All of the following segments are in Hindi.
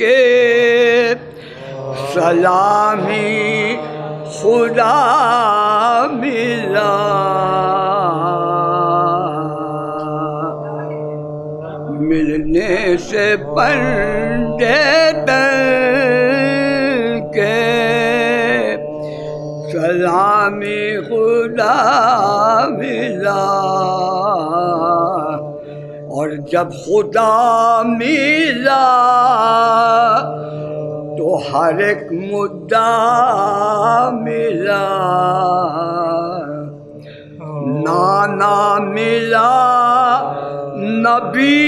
के सलामी खुदा मिला मिलने से पर्दे के सलामी खुदा मिला और जब खुदा मिला तो हर एक मुद्दा मिला। नाना मिला नबी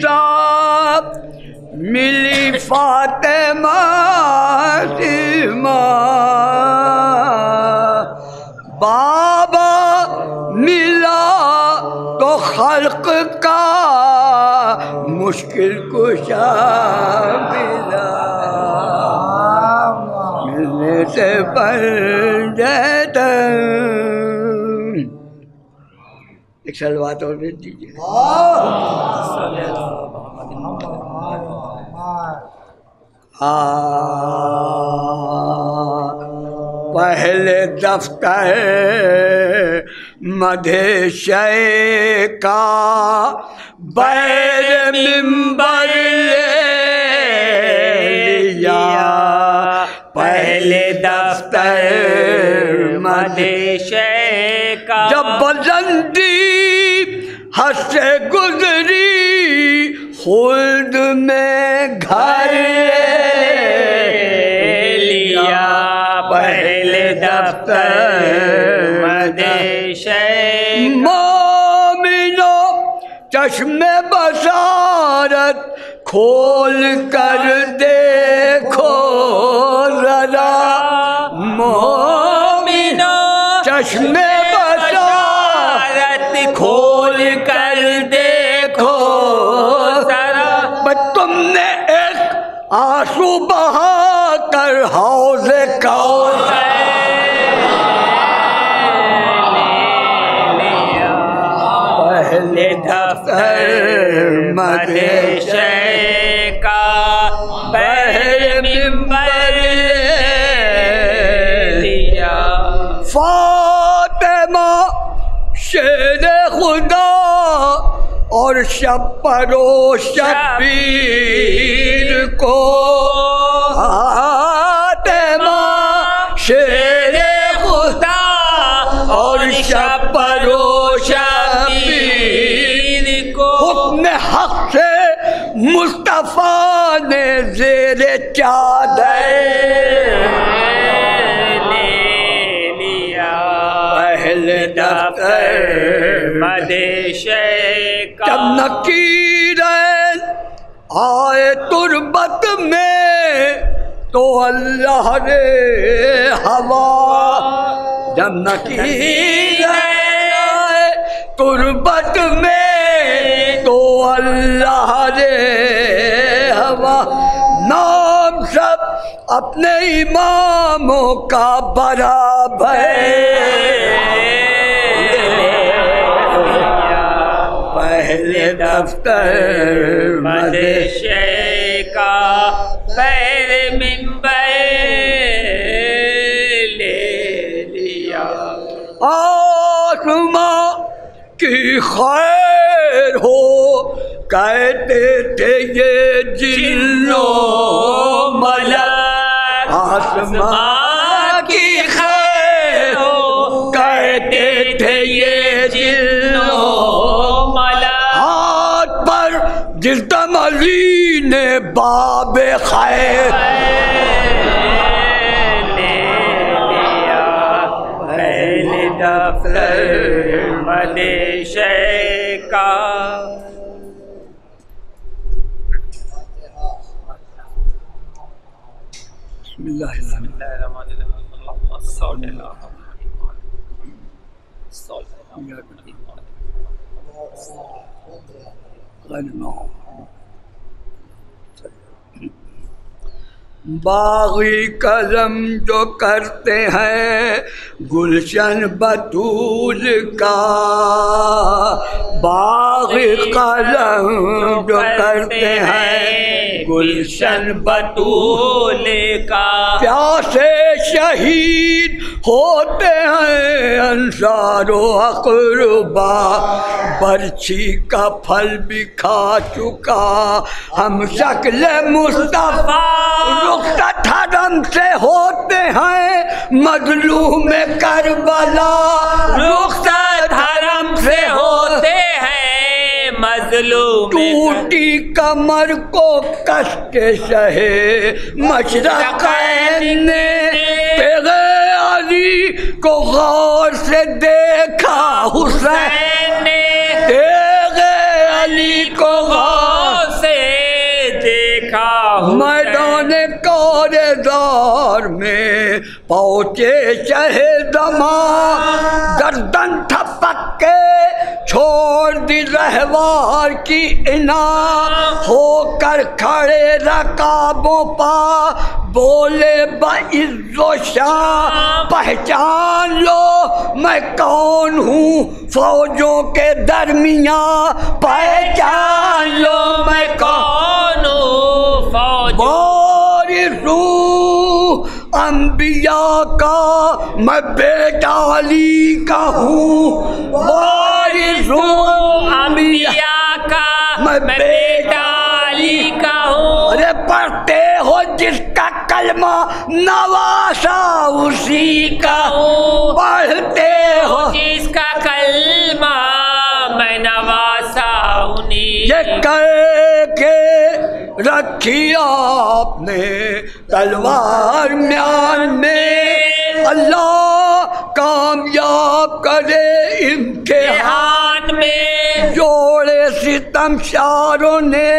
साहब मिली फातिमा बाबा मिला तो खल्क का मुश्किल कुशा मिला। मिलने से पर जाता। एक सलवात और भेज दीजिए। पहले दफ्तर मधेशय का बैर मिंबर लिया। पहले दफ्तर मधेशय का जब बलंदी हद से गुजरी खुल्द में घर लिया। पहले दफ्तर मधेशय मोमिनो चश्मे बसारत खोल कर देखो जरा। मोमिनो चश्मे बसारत खोल कर देखो जरा। तुमने एक आंसू बहा कर हौज़े कौसर दफ्तर मदेशे का पहले मिंबर लिया। फातिमा शेर खुदा और शब्बरो शब्बीर को, फातिमा शेर खुदा और शब्बरो शब्बीर को, हुक्म हक से मुस्तफा ने ज़ेरे चादर ले लिया। पहले दफ्तर मदेशे का जब नकीरैन आए तुरबत में तो अल्लाह ने हवा, जब नकीरैन आए तुरबत में तो अल्लाह ने हवा। नाम सब अपने इमामों का बराबर, पहले दफ्तर मदेशे का पहले मिंबर ले लिया। आसमां की खैर हो कहते थे ये जिन्नो मलक, आसमां की खैर हो कहते थे ये जिन्नो मलक। हाथ पर जिस दम अली ने बाबे खैर ले लिया। पहले दफ्तर मदेशे का बागी कलम जो करते हैं गुलशन बतूल का, बागी कलम जो करते हैं गुलशन बतूल का, प्यासे शहीद होते हैं अंसारो अक़रबा, बरछी का फल भी खा चुका हम शक्ल मुस्तफा, रुख़सत हरम से होते हैं मज़लूम करबला, रुख़सत हरम से होते हैं मज़लूम। टूटी कमर को कस के सहे मशरक़ैन ने, पेग़े अली को गौर से देखा हुसैन ने, पेग़े अली को गौर से देखा। मैदान कोरेदार में पहुँचे शहे ज़मां, गर्दन थपक के छोड़ दी रहवार की इना, होकर खड़े रकाबों पा बोले बइज़्ज़ो शान, पहचान लो मैं कौन हूँ फौजों के दरमियाँ, पहचान लो मैं कौन हूँ फौजों अंबिया का, मैं बेटा अली का हूँ, वारिसूं अंबिया का मैं बेटा अली का हूँ। अरे पढ़ते हो जिसका कलमा नवासा उसी का हूँ, पढ़ते हो जिसका कलमा मैं नवासा उन्हीं। ये कह के रखी आपने तलवार म्यान में, अल्लाह कामयाब करे इम्तिहान में, जोड़े सितम शारों ने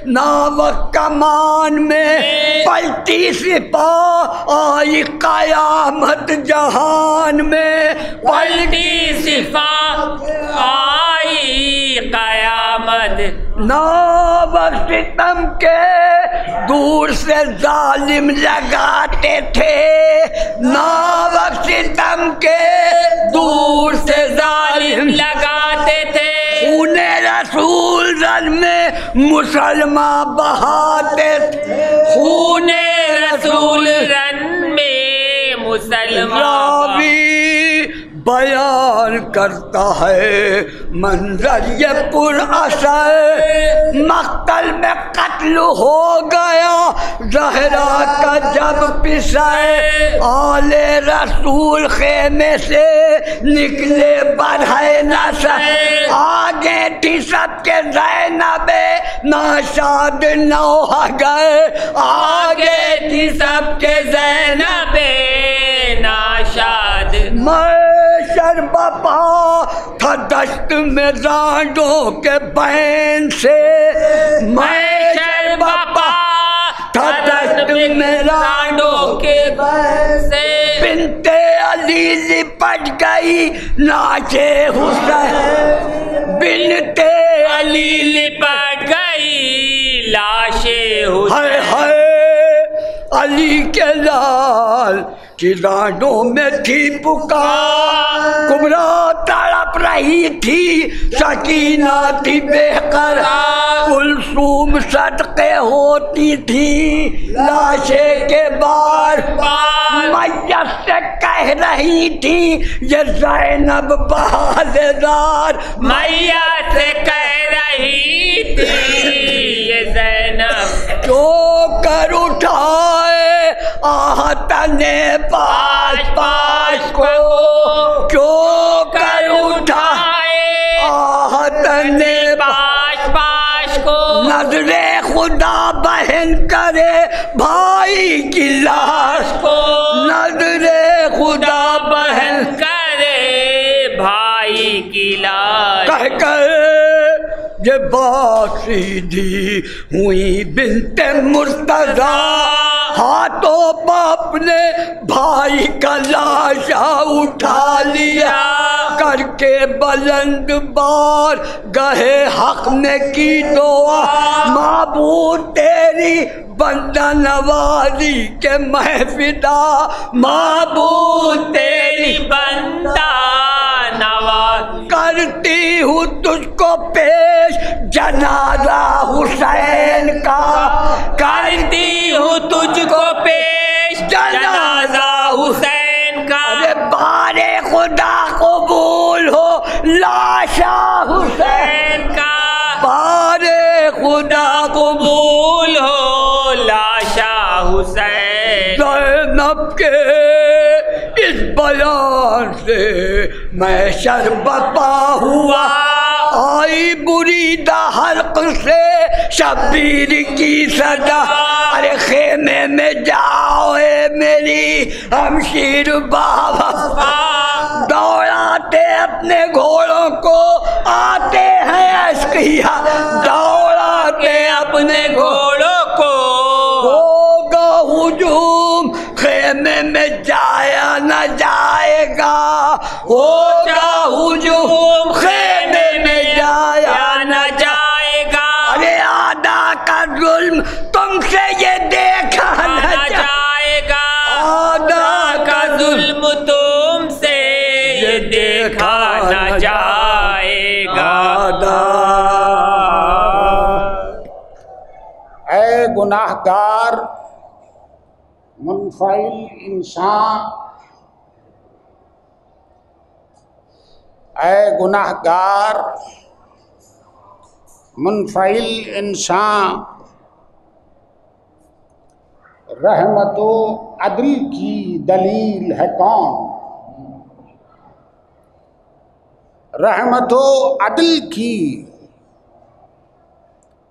नावक कमान में, पलटी सिपाह आई कयामत जहान में, पलटी सिपाह आई कयामत। नावक सितम के दूर से जालिम लगाते थे, नावक सितम के दूर से जालिम लगाते थे, खूने रसूल रन में मुसलमान बहाते थे, खूने रसूल रन में मुसलमान। बयान करता है मंजर ये पुरअसर, मक्तल में कत्ल हो गया ज़हरा का जब पिसाए, आले रसूल खेमे से निकले बढ़े नसर, आगे थी सबके ज़ैनबे नाशाद नौहा गए, आगे थी सबके ज़ैनबे नाशाद। मैशर बापा था दस्त में रांडों के बैन से, मैशर बापा था दस्त में रांडों के बैन से, बिनते अली लिपट गई नाचे हुसैन, बिनते अली लिपट गई लाशे हाय हाय अली के लाल की राडों में थी पुकार, कुबरा तड़प रही थी सकीना थी बेकरार, कुलसूम सदके होती थी लाशे के बार बार, मैयत से कह रही थी ये ज़ैनब बहादुर, मैयत से कह रही थी ये ज़ैनब, जो कर उठाए आहतने पाश पाश को, जो कर उठाए आहतने पाश पाश को, नजरे खुदा बहन करे भाई की लाश को, नजरे खुदा बहन करे भाई की लाश, कह कर ये बात सीधी हुई बिनते मुर्तज़ा, हाथों बाप ने भाई का लाशा उठा लिया, करके बुलंद बार गहे हक में की दुआ, माबूद तेरी बंदा नवाजी के महफिदा, माबूद तेरी बंदा नवाज, करती हूँ तुझको पेश जनाजा हुसैन का, करती हूँ तुझको पेश जनाजा हुसैन का, अरे बारे खुदा कबूल हो लाशा हुसैन का, बारे खुदा कबूल हो लाशा हुसैन। ज़ैनब के इस बयान से मैं शर्बपा हुआ, आई बुरीदा हल्क से शब्बीर की सदा, अरे खेमे में जाओ मेरी हमशीर बाबा, दौड़ाते अपने घोड़ों को आते हैं अश्किया, दौड़ाते अपने घोड़ों को, होगा हुजूम खेमे में जाया न जाएगा, होगा हुजूम खेमे में जाया न जाएगा, अरे आदा का जुल्म तुमसे ये देखा न जाएगा, आदा का जुल्म तुमसे ये देखा न जाएगा। ऐ गुनाहगार मुनफइल इंसान, ऐ गुनाहगार मुनफइल इंसान, रहमतो अदल की दलील है कौन, रहमतो अदल की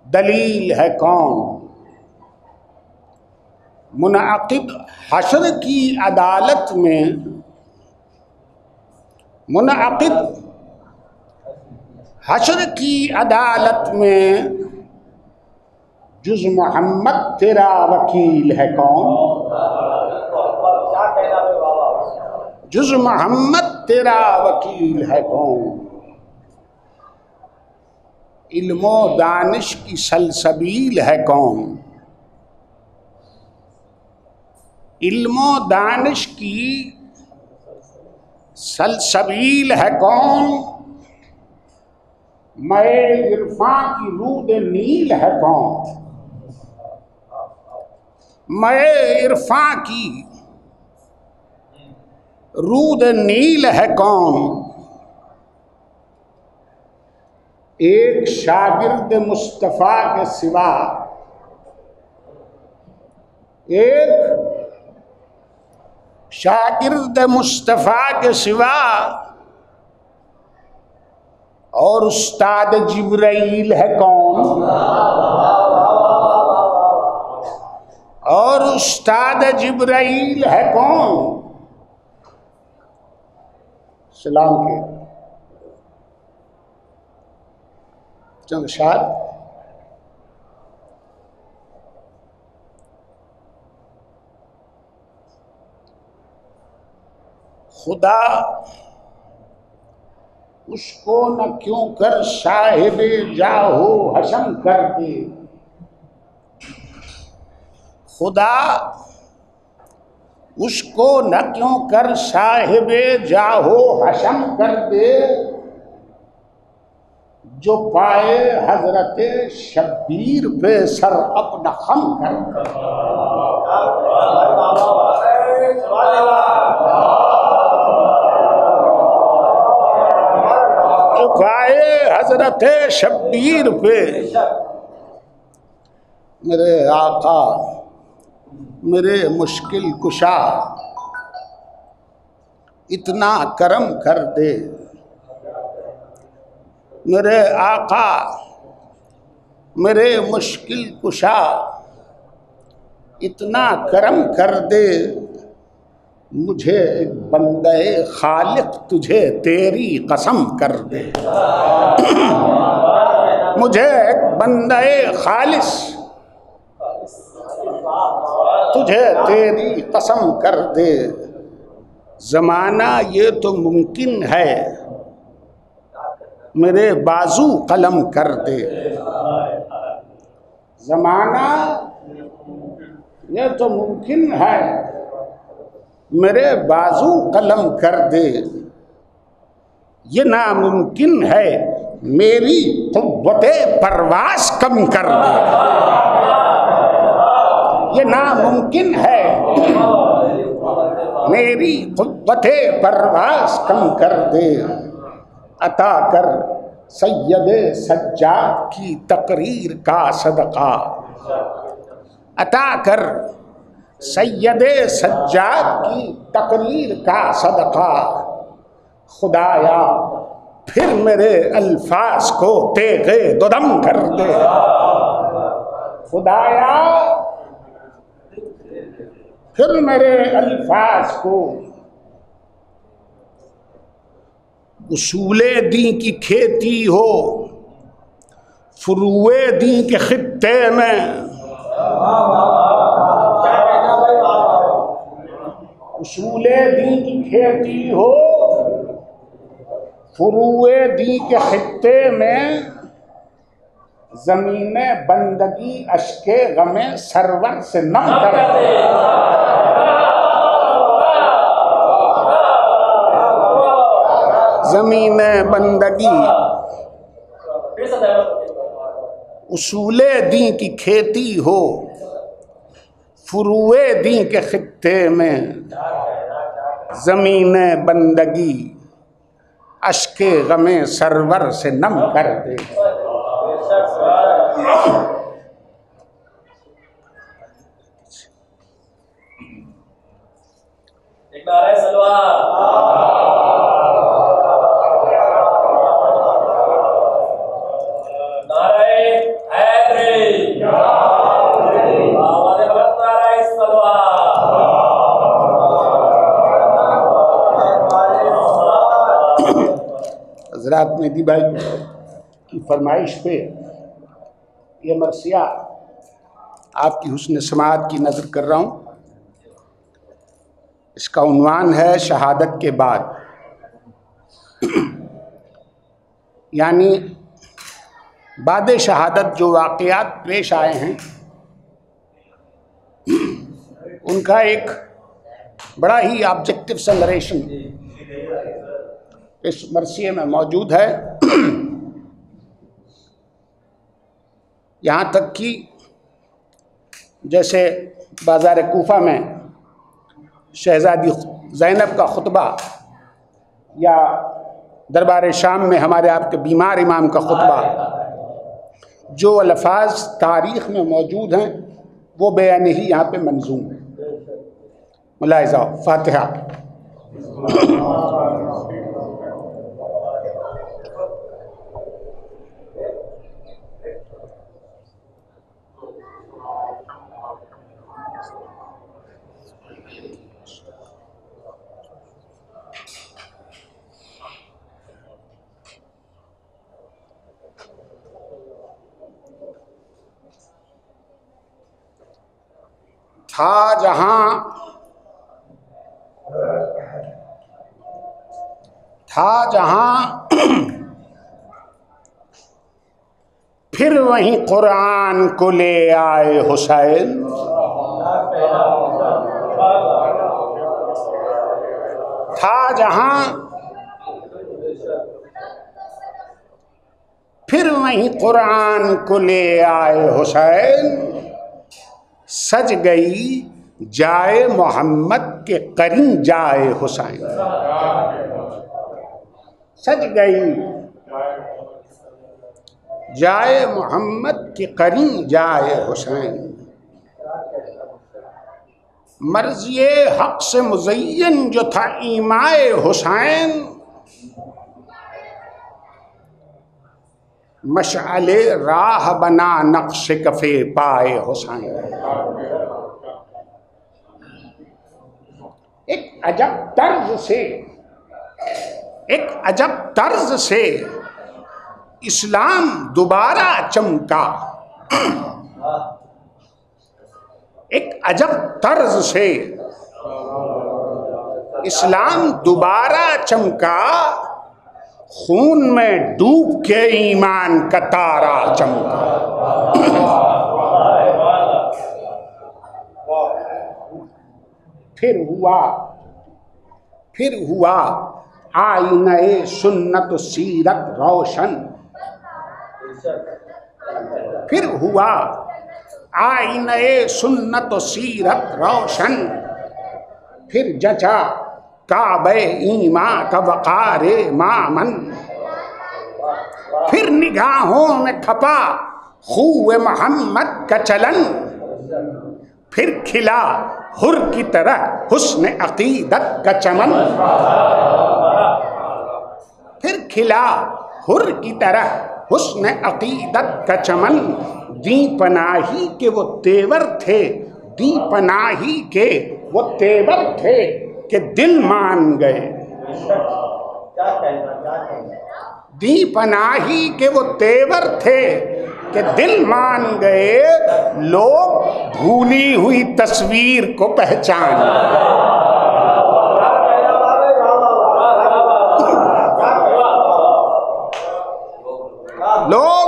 दलील है कौन, मुनाकिब हशर की अदालत में, मुनाकिब हशर की अदालत में जुज़ मोहम्मद तेरा वकील है कौन, जुज़ मोहम्मद तेरा वकील है कौन, इल्मो दानिश की सलसबील है कौन, इल्मो दानिश की सलसबील है कौन, मैं इरफां की रूद नील है कौन, मैं इरफां की रूद नील है कौन, एक शागिर्द मुस्तफा के सिवा, एक शागिर्द मुस्तफा के सिवा, और उस्ताद जिब्राइल है कौन, और उस्ताद जिब्राइल है कौन। सलाम के चंद शार। खुदा उसको न क्यों कर साहिबे जाहो हशम कर दे, खुदा उसको न क्यों कर साहिबे जाहो हशम कर दे, जो पाए हजरत शब्बीर पे सर अपना खम कर दे। जो पाए हजरत शब्बीर पे, मेरे आका मेरे मुश्किल कुशा इतना करम कर दे, मेरे आका मेरे मुश्किल कुशा इतना करम कर दे, मुझे एक बंदे खालिक तुझे तेरी कसम कर दे, मुझे एक बंदे खालिस तुझे तेरी कसम कर दे। ज़माना ये तो मुमकिन है मेरे बाजू कलम कर दे, ज़माना ये तो मुमकिन है मेरे बाजू कलम कर दे, ये नामुमकिन है मेरी कुव्वते परवास कम कर दे, ये नामुमकिन है मेरी कुव्वते परवास कम कर दे। अता कर सैयदे सज्जाद की तकरीर का सदका, अता कर सैयदे सज्जाद की तकरीर का सदका, खुदाया फिर मेरे अल्फाज को तेगे दुदम कर दे, खुदाया फिर मेरे अल्फाज को। उसूले दी की खेती हो फुरुए दी के खित्ते में, उसूले दी की खेती हो फुरुए दी के खित्ते में, ज़मीने बंदगी अश्के गमे सरवर से नम कर दे, ज़मीने बंदगी उसूले दी की खेती हो फुरुए दी के खित्ते में, ज़मीने बंदगी अश्के गमे सरवर से नम कर दे। एक नारे सलवात, नारे हैदरी, आवाज़ भगत नारे सलवात। हज़रात मेहदी भाई की फरमाइश पे ये मरसिया आपकी हुस्न समाअत की नज़र कर रहा हूँ। इसका उन्वान है शहादत के बाद, यानी बाद शहादत जो वाक़यात पेश आए हैं उनका एक बड़ा ही ऑब्जेक्टिव सा नरेशन इस मरसिए में मौजूद है। यहाँ तक कि जैसे बाज़ार कूफा में शहज़ादी ज़ैनब का खुतबा या दरबार शाम में हमारे आपके बीमार इमाम का खुतबा, जो अल्फाज तारीख़ में मौजूद हैं वो बयान ही यहाँ पे मंजूम है। मुलाहिज़ा फातिहा। था जहां फिर वहीं कुरान को ले आए हुसैन। था जहां फिर वहीं कुरान को ले आए हुसैन। सज गई जाए मोहम्मद के करीं जाए हुसैन। सज गई जाए मोहम्मद के करीं जाए हुसैन। मर्ज़िए हक़ से मुज़य्यन जो था ईमाए हुसैन। मशअले राह बना नक्श कफ़े पाए हुसैन। एक अजब तर्ज से इस्लाम दोबारा चमका। एक अजब तर्ज से इस्लाम दोबारा चमका। खून में डूब के ईमान का तारा चमका। फिर हुआ आईने सुन्नत सीरत रोशन। फिर हुआ आईने सुन्नत सीरत रोशन। फिर जचा काबे ईमा का वक़ारे मामन। फिर निगाहों में खपा खूए मोहम्मद का चलन। फिर खिला हुर की तरह हुस्न अकीदत का चमन। फिर खिला हुर की तरह हुस्न अकीदत का चमन। दी पनाही के वो तेवर थे। दी पनाही के वो तेवर थे कि दिल मान गए। दी पनाही के वो तेवर थे कि दिल मान गए। लोग भूली हुई तस्वीर को पहचान। लोग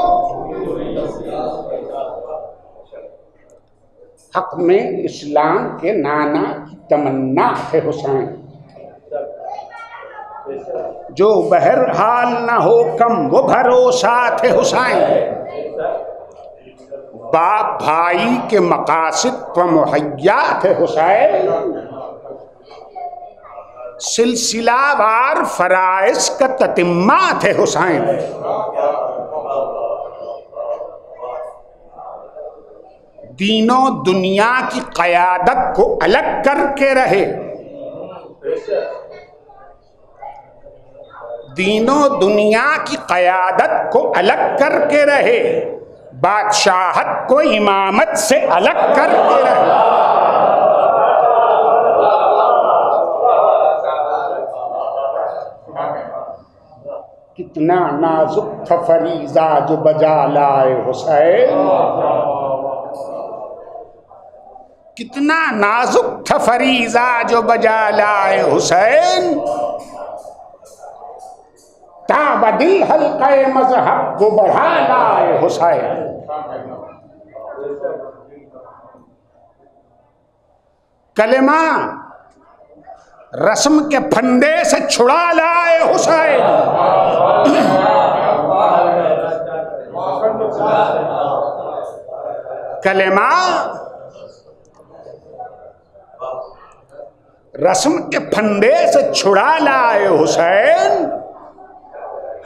हक में इस्लाम के नाना की तमन्ना थे हुसैन। जो बहरहाल न हो कम वो भरोसा थे हुसैन। बाप भाई के मकासिद पर मुहैया थे हुसैन। सिलसिलावार फराइज का ततिम्मा थे हुसैन। दीनों दुनिया की क़यादत को अलग करके रहे। दीनों दुनिया की क़यादत को अलग करके रहे। बादशाहत को इमामत से अलग करके रहे। कितना नाजुक था फरीजा जो बजा लाए हुसैन। कितना नाजुक था फरीजा जो बजा लाए हुसैन। ताबदिल हल्क़े मज़हब को बढ़ा लाए हुसैन। कलेमा रस्म के फंदे से छुड़ा लाए हुसैन। कलेमा रस्म के फंदे से छुड़ा लाए हुसैन,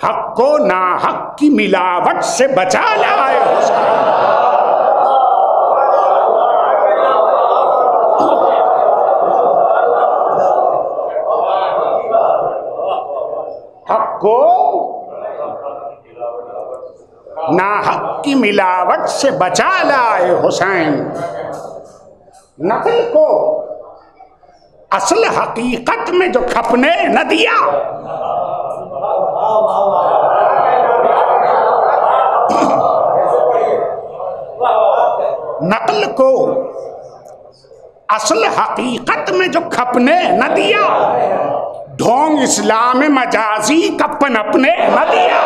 हक को नाहक की मिलावट से बचा लाए हुसैन। हक को नाहक की मिलावट से बचा लाए हुसैन, नकल को असल हकीकत में जो खपने न दिया। नकल को असल हकीकत में जो खपने न दिया, ढोंग इस्लाम मजाजी का पनपने न दिया।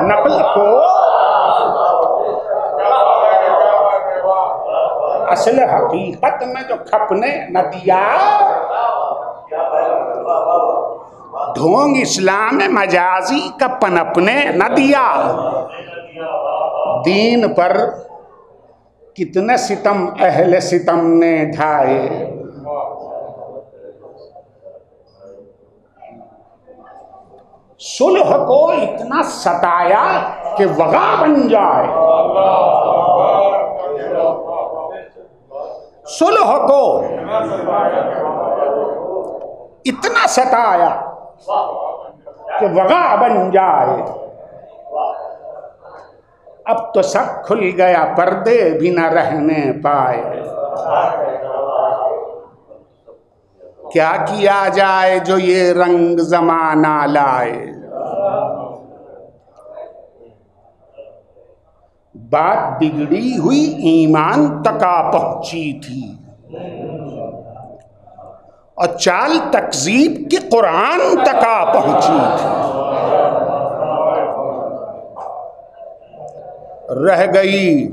नकल को असल हकीकत में जो खपने न दिया, ढोंग इस्लाम मजाजी का पनपने न दिया। दीन पर कितने सितम अहले सितम ने ढाए, सुलह को इतना सताया कि वगा बन जाए। सुलह को इतना सताया कि वगा बन जाए। अब तो सब खुल गया, पर्दे भी न रहने पाए। क्या किया जाए जो ये रंग जमाना लाए। बात बिगड़ी हुई ईमान तका पहुंची थी, और चाल तकजीब की कुरान तका पहुंची थी। रह गई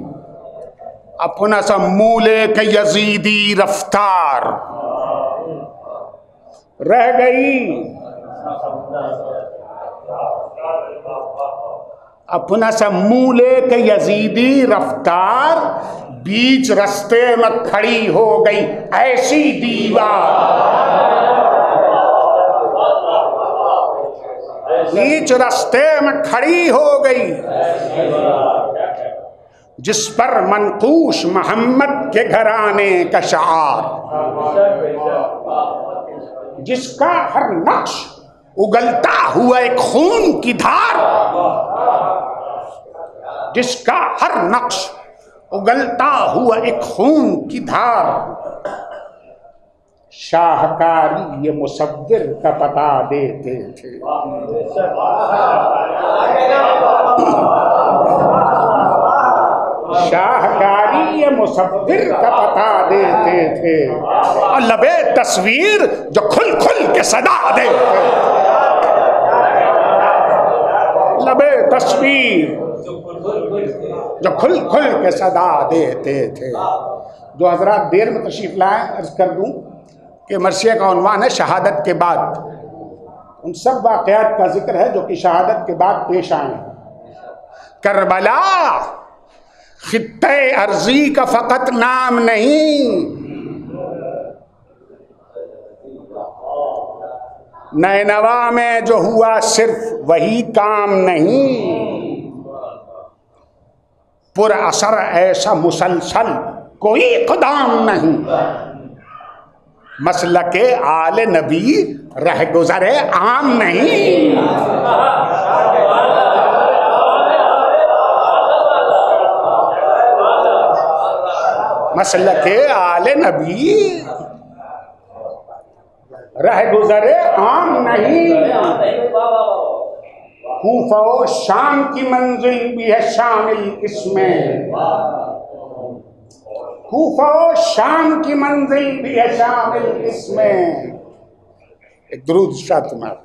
अपना सा मूले के यजीदी रफ्तार, रह गई अपना सा मूले के यजीदी रफ्तार। बीच रास्ते में खड़ी हो गई ऐसी दीवार, बीच रास्ते में खड़ी हो गई जिस पर मनकूश मोहम्मद के घराने का शार, जिसका हर नक्श उगलता हुआ एक खून की धार, जिसका हर नक्श उगलता हुआ एक खून की धार। शाहकारी ये मुसव्विर का पता देते थे। शाहकारी ये मुसव्विर का पता देते थे, और लबे तस्वीर जो खुल खुल के सदा देते। लबे तस्वीर जो खुल खुल के सदा देते थे। जो हजरात देर में तशरीफ लाए, अर्ज कर दूं कि मरसिया का उन्वान है शहादत के बाद। उन सब वाक़यात का जिक्र है जो कि शहादत के बाद पेश आए। करबला खित्ते अर्जी का फ़कत नाम नहीं, नैनवा में जो हुआ सिर्फ वही काम नहीं। पुर असर ऐसा मुसलसल कोई इक़दाम नहीं। मसलके आले नबी रह गुजरे आम नहीं। मसलके आले नबी रह गुजरे आम नहीं। कूफा और शाम की मंजिल भी है शामिल इसमें। कूफा और शाम की मंजिल भी है शामिल इसमें। एक दुरूद शाद तुम्हारा।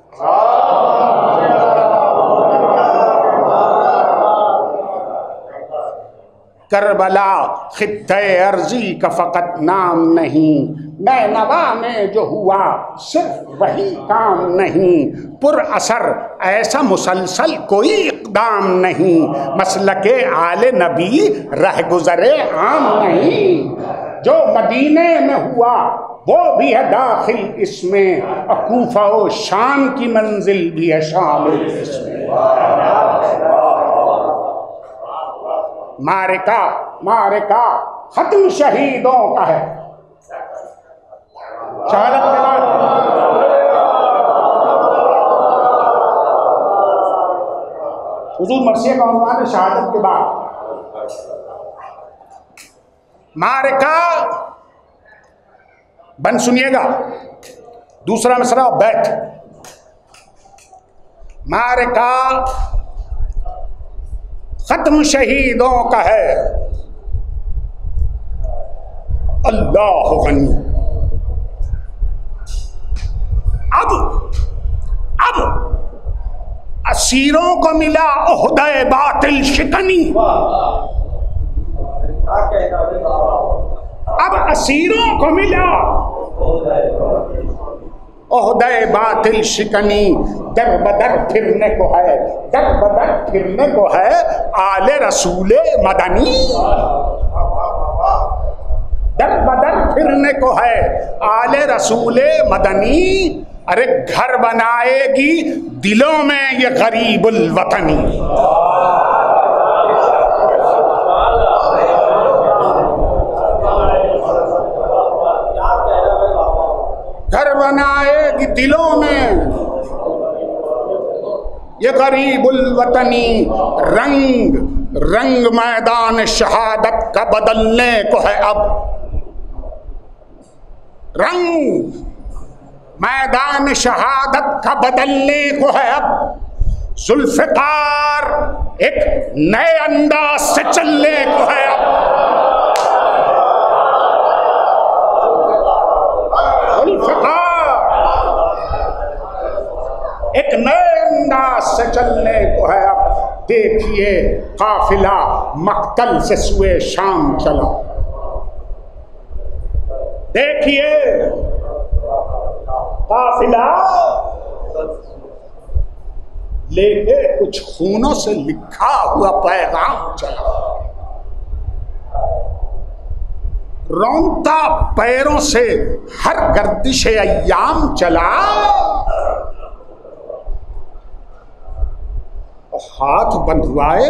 करबला खित्ते अर्जी का फ़कत नाम नहीं, नैनवा में जो हुआ सिर्फ वही काम नहीं, पुर असर ऐसा मुसलसल कोई इक़दाम नहीं, मसलके आले नबी रह गुज़रे आम नहीं, जो मदीने में हुआ वो भी है दाखिल इसमें, कूफा और शाम की मंजिल भी है शामिल इसमें। मारिका मारिका खत्म शहीदों का है। शहादत के बाद हुजूर मरसिया का उन्वान है शहादत के बाद। मारिका बन सुनिएगा, दूसरा मसला बैठ। मारिका खत्म शहीदों का है, अल्लाह गनी। अब असीरों को मिला ओहदे बातिल शिकनी। अब असीरों को मिला ओहदे बातिल शिकनी, दर बदर फिरने को है, दर बदर फिरने को है आले रसूले मदनी। दर बदर फिरने को है आले रसूले मदनी, अरे घर बनाएगी दिलों में ये गरीबुल वतनी। घर बनाएगी दिलों में ये गरीबुल वतनी, रंग रंग मैदान शहादत का बदलने को है अब, रंग मैदान शहादत का बदलने को है अब, जुल्फ़िकार एक नए अंदाज से चलने को है अब, जुल्फ़िकार एक नए अंदाज से चलने को है अब। देखिए काफिला मक्तल से सुए शाम चला, देखिए काफिला लेके कुछ खूनों से लिखा हुआ पैगाम चला, रौंता पैरों से हर गर्दिश अय्याम चला, हाथ बंधवाए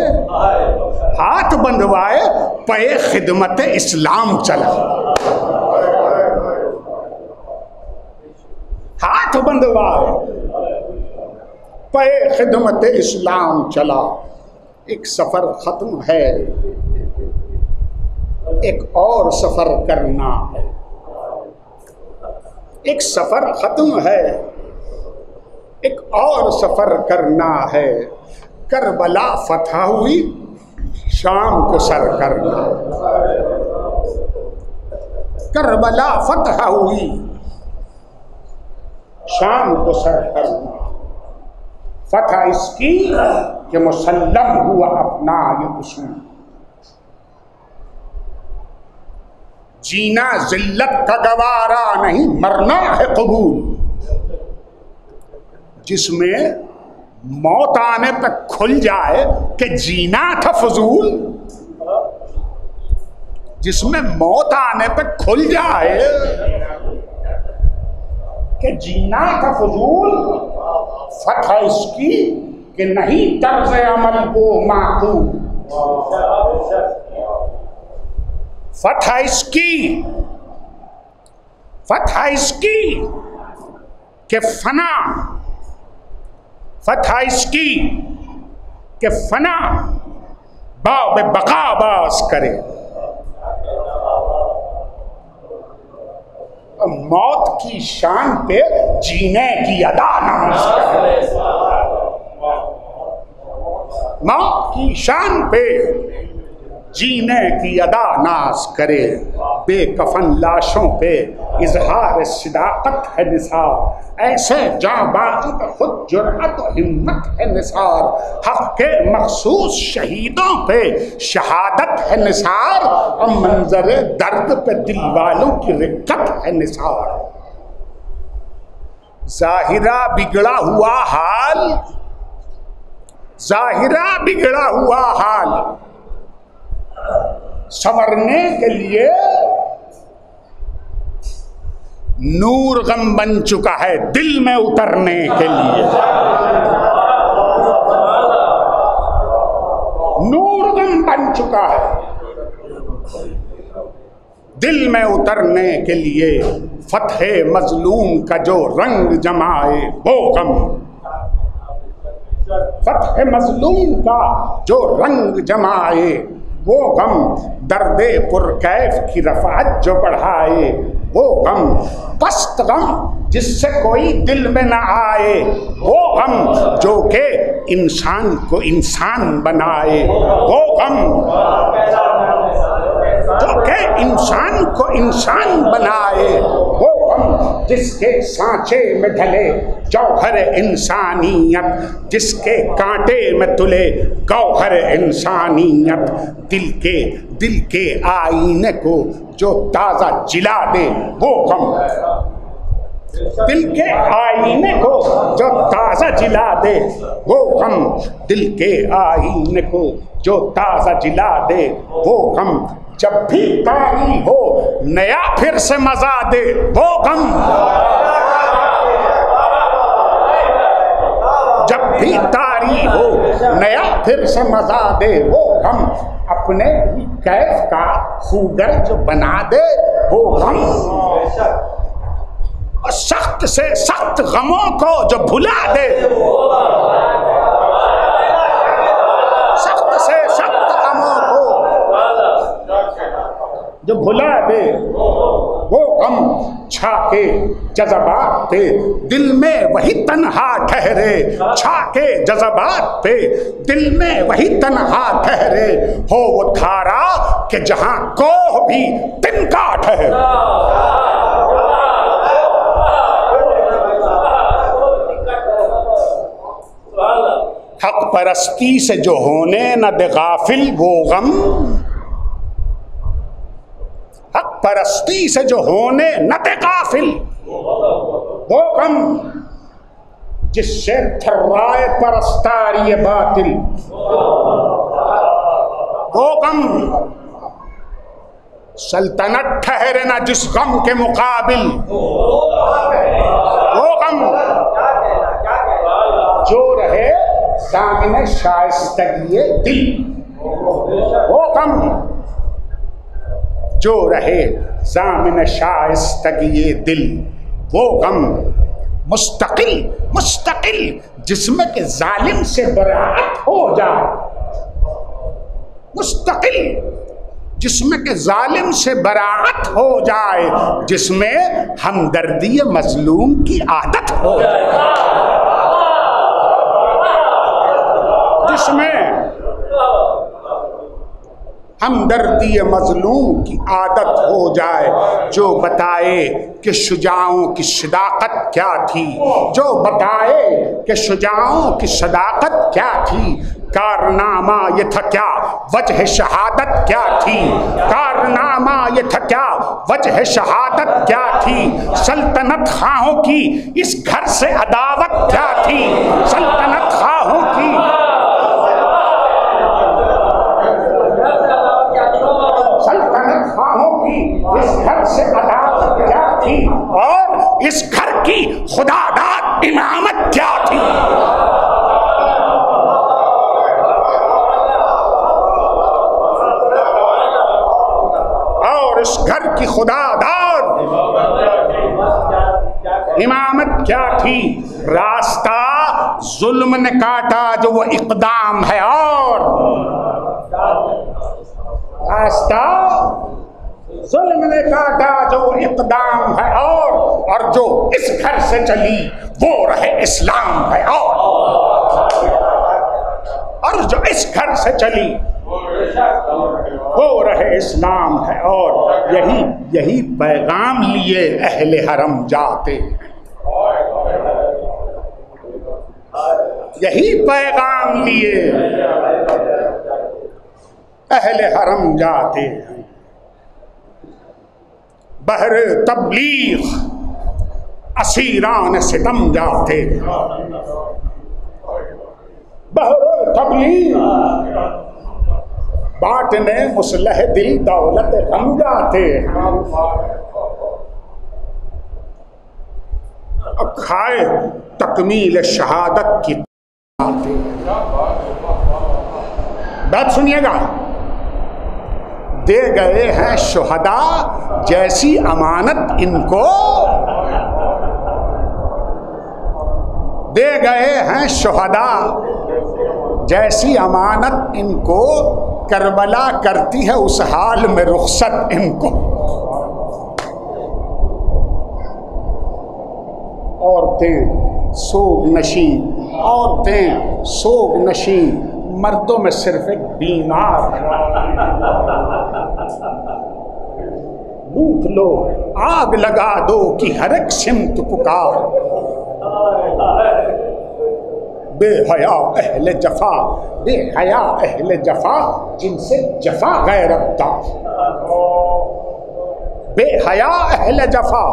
पे खिदमत इस्लाम चला, हाथ बंधवाए पे खिदमत इस्लाम चला। एक सफर खत्म है, एक और सफर करना है, एक सफर खत्म है, एक और सफर करना है। करबला फतह हुई, शाम को सर करना, करबला फतह हुई, शाम को सर करना। फतह इसकी कि मुसल्लम हुआ अपना ये उसूल, जीना जिल्लत का गवारा नहीं, मरना है कबूल। जिसमें मौत आने पर खुल जाए कि जीना था फजूल, जिसमें मौत आने पर खुल जाए कि जीना था फजूल, फतह इसकी कि नहीं तर्ज अमल को माकूल। फतह इसकी कि फना, फतह इसकी कि फना बाब बकाबास करे, मौत की शान पे जीने की अदा नाज करे, मौत की शान पे जीने की अदा नाज करे। बेकफन लाशों पे इजहार सिदाकत है निसार। ऐसे जाबाज़ों पे खुद जुर्अत और हिम्मत है निसार। हक के मखसूस शहीदों पे शहादत है निसार, और मंजर दर्द पे दिल वालों की रिक्कत है निसार। ज़ाहिरा बिगड़ा हुआ हाल, ज़ाहिरा बिगड़ा हुआ हाल संवरने के लिए नूर गम बन चुका है दिल में उतरने के लिए। नूर गम बन चुका है दिल में उतरने के लिए। फतहे मजलूम का जो रंग जमाए वो गम, फतहे मजलूम का जो रंग जमाए वो गम, दर्दे पुरकैफ की रफ़ात जो बढ़ाए वो गम, पस्त गम जिससे कोई दिल में न आए वो गम, जो के इंसान को इंसान बनाए वो गम, जो के इंसान को इंसान बनाए वो गम, जिसके सांचे में ढले जौहर इंसानियत, जिसके कांटे में तुले गौहर इंसानियत, दिल के आईने को जो ताज़ा जिला दे वो गम, दिल के आईने को जो ताज़ा जिला दे वो गम, दिल के आईने को जो ताज़ा जिला दे वो गम, जब भी तारी हो नया फिर से मजा दे वो गम, जब भी तारी हो नया फिर से मजा दे वो गम, अपने कैफ का खूगर जो बना दे वो गम, और सख्त से सख्त गमों को जो भुला दे, सख्त से सख्त गमों को जो भुला दे वो गम, छाके जज़बात पे दिल में वही तन्हा ठहरे, छाके जज़बात पे दिल में वही तन्हा ठहरे, हो वो धारा कि जहां कोह भी तिनका ठहरे। हक परस्ती से जो होने न दे गाफिल वो गम, हक परस्ती से जो होने न दे गाफिल वो गम, जिससे थर्राए परस्तारी बातिल वो गम, सल्तनत ठहरे ना जिस गम के मुकाबिल वो गम, जो रहे सामने शाइस्तगी दिल वो गम, जो रहे सामने शाइस्तगी दिल वो गम, मुस्तकिल मुस्तकिल जिसमें के जालिम से बराअत हो जाए, मुस्तकिल जिसमें के जालिम से बराअत हो जाए, जिसमें हमदर्दी मजलूम की आदत हो जाए, जिसमें हमदर्दी मजलूम की आदत हो जाए, जो बताए कि शुजाओं की सदाकत क्या थी, जो बताए कि शुजाओं की सदाकत क्या थी, कारनामा ये था क्या वजह शहादत क्या थी, कारनामा ये था क्या वजह शहादत क्या थी, सल्तनत खाहों की इस घर से अदावत क्या थी, सल्तनत खाहों की सल्तनत खाहों की इस घर से अदावत क्या थी, और इस घर की खुदादाद इमामत क्या थी। और इस घर की खुदादाद इमामत क्या थी। रास्ता जुल्म ने काटा जो वो इक़दाम है, और रास्ता जुल्म ने काटा जो इक़दाम है, और जो इस घर से चली वो रहे इस्लाम है, और जो इस घर से चली वो रहे इस्लाम है और यही पैगाम लिए अहले हरम जाते हैं, यही पैगाम लिए अहले हरम जाते हैं। बहर तबलीग असीरान सितम जाते हैं, बहर तबलीग बांटने मुसलह दिल दौलत गम जाते हैं। खाए तकमील शहादत की बात सुनिएगा। दे गए हैं शुहदा जैसी अमानत इनको, दे गए हैं शुहदा जैसी अमानत इनको, करबला करती है उस हाल में रुखसत इनको। औरतें सोग नशी, औरतें सोग नशी, मर्दों में सिर्फ एक बीमार है। लूट लो आग लगा दो कि हर एक सिमत पुकार, बेहया अहले जफा, बेहया अहले जफा जिनसे जफा गैरतदार, बेहया अहले जफा।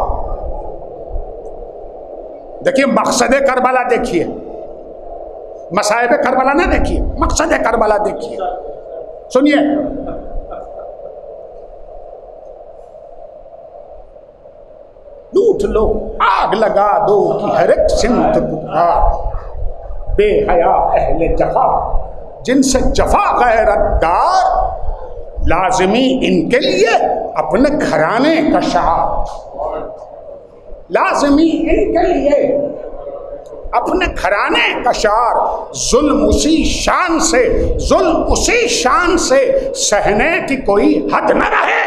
देखिए मकसद करबला देखिए, मसाइब करबला ना देखिए, मकसद करबला देखिए। सुनिए, लूट लो आग लगा दो कि हर एक सिमत पुकार, बेहया अहले जफा जिनसे जफा गैरतदार, लाजिमी इनके लिए अपने घराने का शाह, लाजिमी इनके लिए अपने घराने का शार, जुल्म उसी शान से, जुल्म उसी शान से सहने की कोई हद न रहे।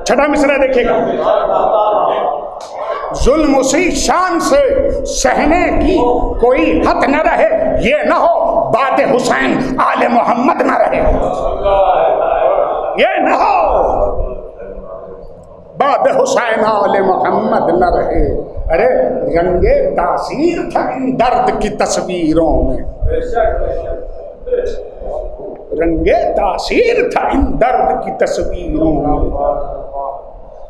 छठा मिसरा देखिएगा, जुल्म उसी शान से सहने की कोई हद न रहे, ये न हो बाद हुसैन आले मोहम्मद न रहे, ये न हो बाद हुसैन आले मोहम्मद न रहे। अरे रंगे तासीर था इन दर्द की तस्वीरों में, रंगे तासीर था इन दर्द की तस्वीरों में,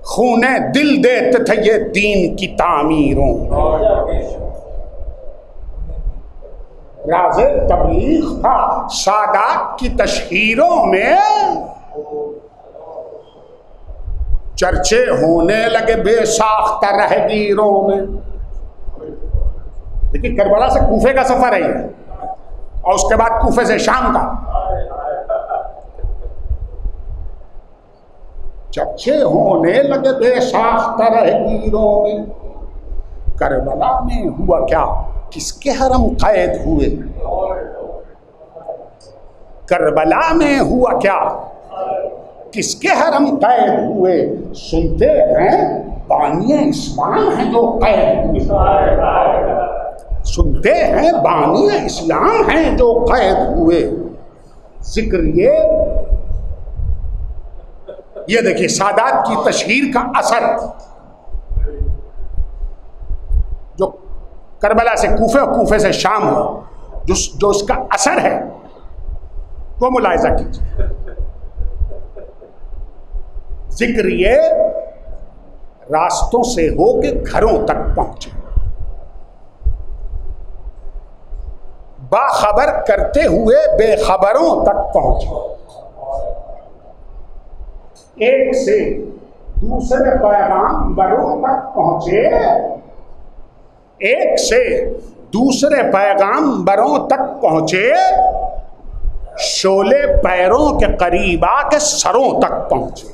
खूने दिल देते थे ये दीन की तामीरों में। राज़े तबलीग था सादात की तशहीरों में, चर्चे होने लगे बेसाख्ता रहगीरों में। देखिए करबला से कूफे का सफर है ये, और उसके बाद कूफे से शाम का। चर्चे होने लगे बेसाख्ता रहगीरों में, करबला में हुआ क्या, किसके हरम कैद हुए, करबला में हुआ क्या, किसके हरम कैद हुए। सुनते हैं बानिए इस्लाम हैं जो कैद हुए, सुनते हैं बानिए इस्लाम हैं जो कैद हुए। जिक्र ये देखिए सादात की तशहीर का असर, जो करबला से कूफे और कूफे से शाम हो, जो उसका असर है वो मुलाहिजा कीजिए। जिक्र ये रास्तों से होके घरों तक पहुंचे, बाखबर करते हुए बेखबरों तक पहुंचे, एक से दूसरे पैगाम्बरों तक पहुंचे, एक से दूसरे पैगाम्बरों तक पहुंचे, शोले पैरों के करीब आके सरों तक पहुंचे।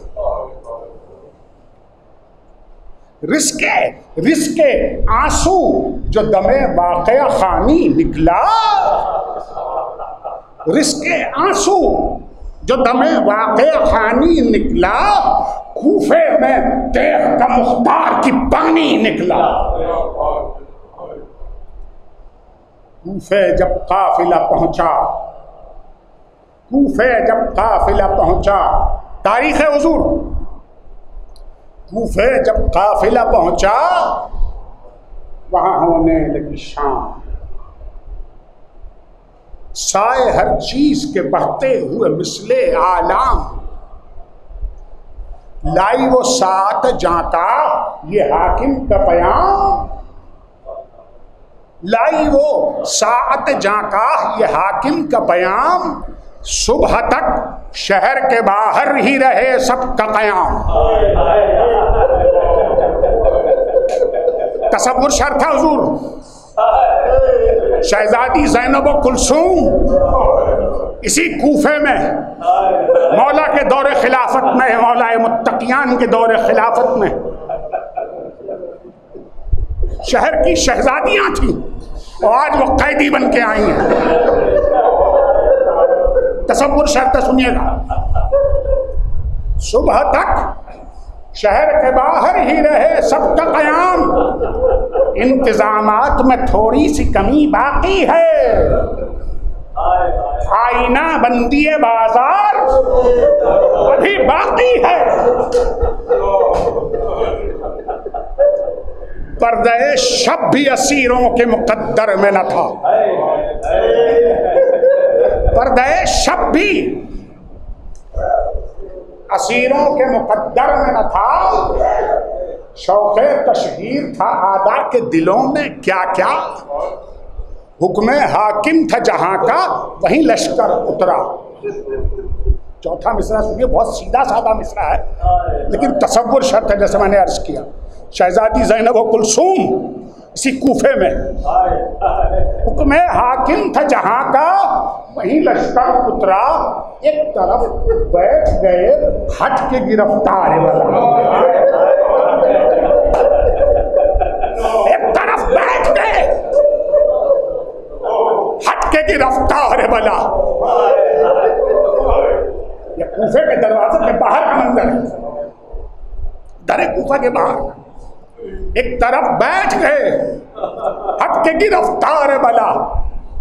रिस्के आंसू जो दमे वाक़या खानी निकला, रिस्के आंसू जो दमे वाक़या खानी निकला, कूफे में देख का मुख्तार की पानी निकला। कूफे जब काफिला पहुंचा, कूफे जब काफिला पहुंचा, तारीख है हुजूर, कूफे जब काफिला पहुंचा वहां होने लगी शाम। साए हर चीज के बढ़ते हुए मिसले आलाम, लाई वो सात जाता ये हाकिम का पयाम, लाई वो सात जाका ये हाकिम का पयाम, सुबह तक शहर के बाहर ही रहे सबका कयाम। तसव्वुर शर्त है हुजूर, शहजादी ज़ैनब कुलसूम इसी कूफे में मौला के दौरे खिलाफत में, मौलाए मुत्तकियान के दौरे खिलाफत में शहर की शहजादियां थी और आज वो कैदी बन के आई हैं। तसव्वुर शर्त सुनिएगा, सुबह तक शहर के बाहर ही रहे सबका कयाम, इंतजामात में थोड़ी सी कमी बाकी है, आईना बंदी बाजार अभी बाकी है। पर्दे शब भी असीरों के मुकद्दर में न था, पर्दे शब भी असीरों के मुकद्दर में न था, शौक़े तशहीर था आदा के दिलों में क्या क्या, हुक्म हाकिम था जहां का वहीं लश्कर उतरा। चौथा मिसरा सुनिए, बहुत सीधा साधा मिसरा है लेकिन तसव्वुर शर्त है। जैसे मैंने अर्ज किया, शहजादी ज़ैनब कुलसूम इसी कूफे में, हुक्म हाकिम था जहां का वहीं लश्कर उतरा, एक तरफ बैठ गए हट के गिरफ्तार वाला, एक तरफ बैठ गए हट के गिरफ्तार वाला। ये कूफे के दरवाजे के बाहर का मंजर है, दरे कूफा के बाहर। एक तरफ बैठ गए हट के गिरफ्तार वाला,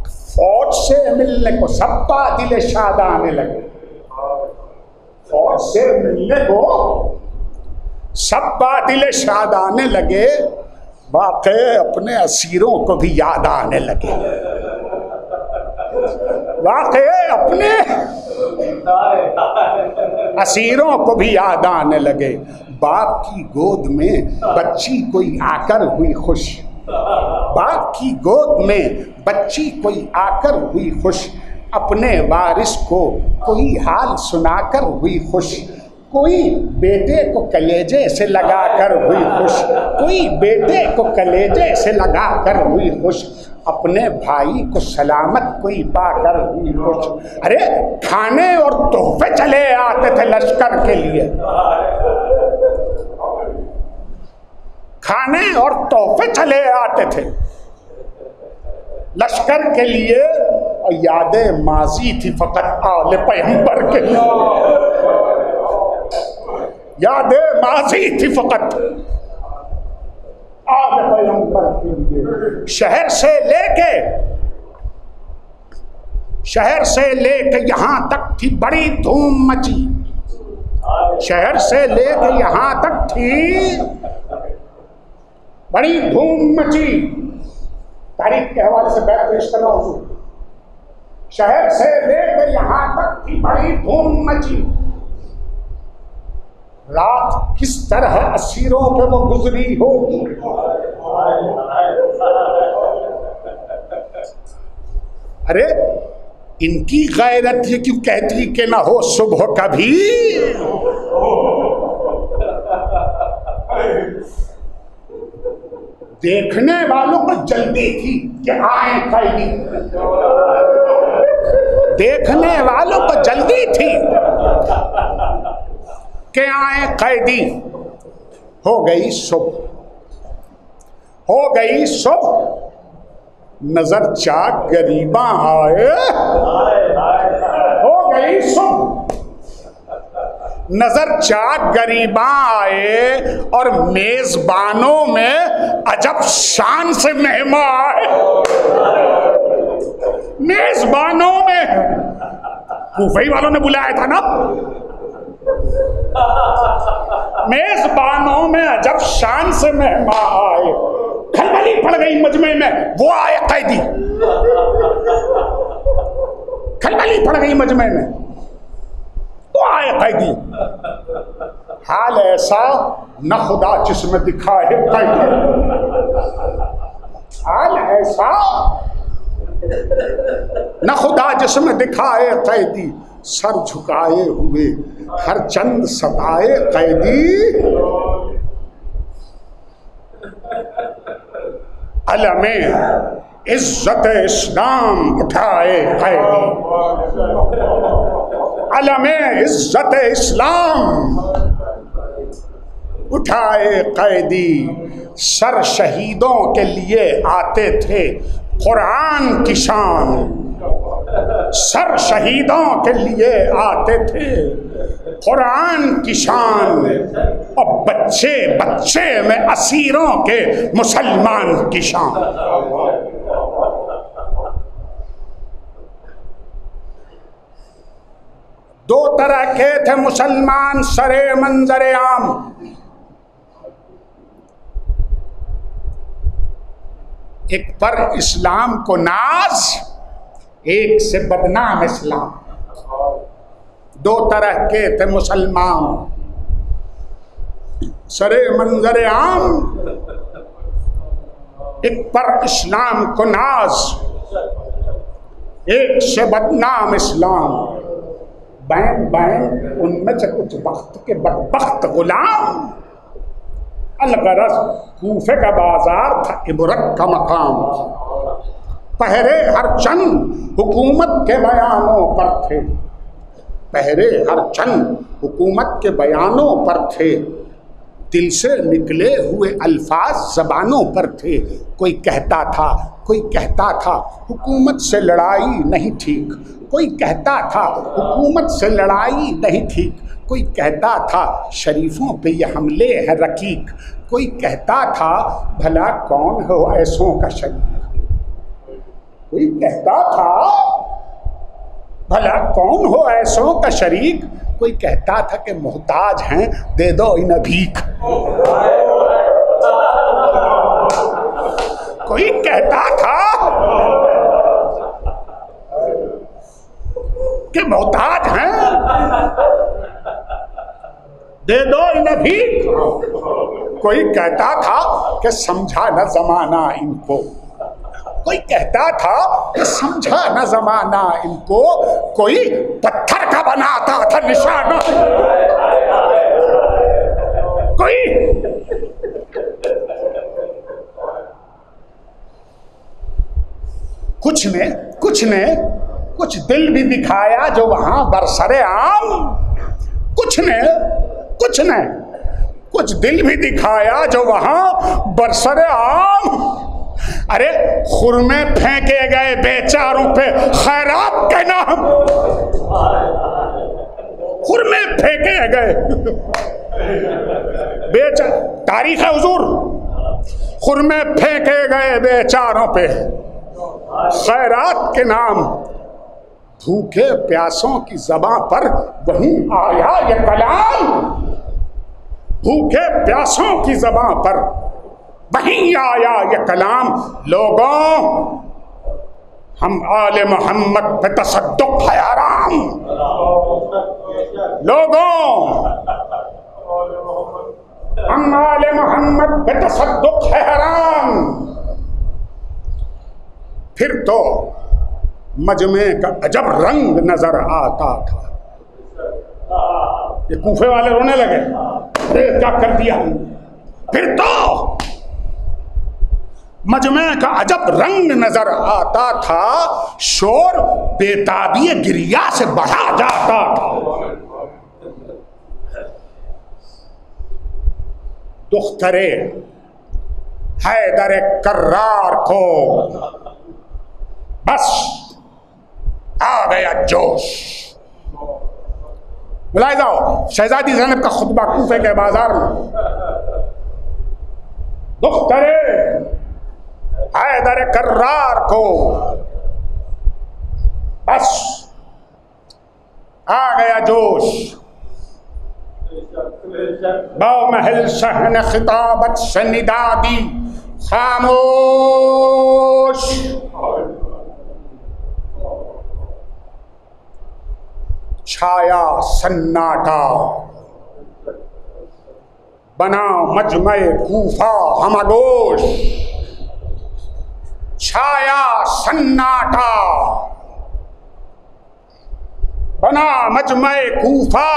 फौज से मिलने को सबका दिल शाद आने लगे, फौज से मिलने को सबका दिल शाद आने लगे, वाकई अपने असीरों को भी याद आने लगे, वाकई अपने असीरों को भी याद आने लगे। बाप की गोद में बच्ची कोई आकर हुई खुश, बाप की गोद में बच्ची कोई आकर हुई खुश, अपने वारिस को कोई हाल सुनाकर हुई खुश, कोई बेटे को कलेजे से लगाकर हुई खुश, कोई बेटे को कलेजे से लगाकर हुई खुश, अपने भाई को सलामत कोई पाकर हुई खुश। अरे खाने और तोहफे चले आते थे लश्कर के लिए, खाने और तोहफे चले आते थे लश्कर के लिए, और यादें माजी थी फकत आले पैगंबर के लिए, यादें माजी थी फकत आले पैगंबर के लिए। शहर से लेके यहां तक थी बड़ी धूम मची, शहर से लेके यहां तक थी बड़ी धूम मची। तारीख के हवाले से बैठ पेश करना हुजूर, शहर से लेकर यहां तक थी बड़ी धूम मची, रात किस तरह असीरों पे वो गुजरी होगी, अरे इनकी गैरत ये क्यों कहती कि ना हो सुबह कभी, देखने वालों को जल्दी थी कि आए कैदी, देखने वालों को जल्दी थी कि आए कैदी। हो गई सुबह, हो गई सुबह, नजर चाक गरीबा आए, हो गई सुबह, नजर चाक गरीबा आए, और मेजबानों में अजब शान से मेहमा आए, मेजबानों में कूफई वालों ने बुलाया था ना। मेजबानों में अजब शान से मेहमान आए, खलबली पड़ गई मजमे में, वो आए कैदी। खलबली पड़ गई मजमे में, वो आए कैदी। हाल ऐसा न खुदा जिसमें दिखा है कैदी, हाल ऐसा न खुदा जिसमें दिखाए कैदी, सर झुकाए हुए हर चंद सताए कैदी। अलमे इज्जत इस्लाम उठाए कैदी, अलमे इज्जत इस्लाम उठाए कैदी। सर शहीदों के लिए आते थे कुरान की शान, सर शहीदों के लिए आते थे कुरान की शान, और बच्चे बच्चे में असीरों के मुसलमान की शान। दो तरह के थे मुसलमान सरे मंजरे आम, एक पर इस्लाम को नाज, एक से बदनाम इस्लाम। दो तरह के थे मुसलमान सरे मंजरे आम, एक पर इस्लाम को नाज, एक से बदनाम इस्लाम। बैन बैन उनमें से कुछ वक्त के बदबख्त गुलाम। अलगरज कूफे का बाजार था इबरत का मकाम, पहरे हर चंद हुकूमत के बयानों पर थे, पहरे हर चंद हुकूमत के बयानों पर थे, दिल से निकले हुए अल्फाज ज़बानों पर थे। कोई कहता था, कोई कहता था हुकूमत से लड़ाई नहीं ठीक, कोई कहता था हुकूमत से लड़ाई नहीं ठीक, कोई कहता था शरीफों पे ये हमले हैं रकीक, कोई कहता था भला कौन हो ऐसों का शरीक, कोई कहता था भला कौन हो ऐसों का शरीक, कोई कहता था कि मोहताज हैं दे दो इन्हें भीख, कोई कहता था कि मोहताज हैं दे दो इन्हें भीख, कोई कहता था कि समझा न जमाना इनको, कोई कहता था कि समझा न जमाना इनको, कोई पत्थर का बनाता था निशाना, कोई कुछ दिल भी दिखाया जो वहां बरसरे आम, कुछ दिल भी दिखाया जो वहां बरसरे आम। अरे खुरमे फेंके गए बेचारों पे खैरात के नाम, खुरमे फेंके गए तारीख है हुजूर, खुरमे फेंके गए बेचारों पे खैरात के नाम। भूखे प्यासों की ज़बां पर वहीं आया ये कलाम, भूखे प्यासों की ज़बां पर वहीं आया ये कलाम। लोगों हम आले मोहम्मद पे तसद्दुक है हराम, लोगों हम आले मोहम्मद पे तसद्दुक है हराम। फिर तो मजमे का अजब रंग नजर आता था। ये कूफे वाले रोने लगे, अरे क्या कर दिया हमने। फिर तो मजमे का अजब रंग नजर आता था, शोर बेताबी गिरिया से बढ़ा जाता था। दुख्तरे हैदर कर्रार को बस आ गया जोश। बुलाए जाओ शहजादी ज़ैनब का खुतबा कूफे के बाजार में। दुख्तरे हैदर कर्रार को बस आ गया जोश। महल सहन खिताबत से निदा दी, खामोश। छाया सन्नाटा, बना मजमे कूफा हमगोश। छाया सन्नाटा, बना मजमे कूफा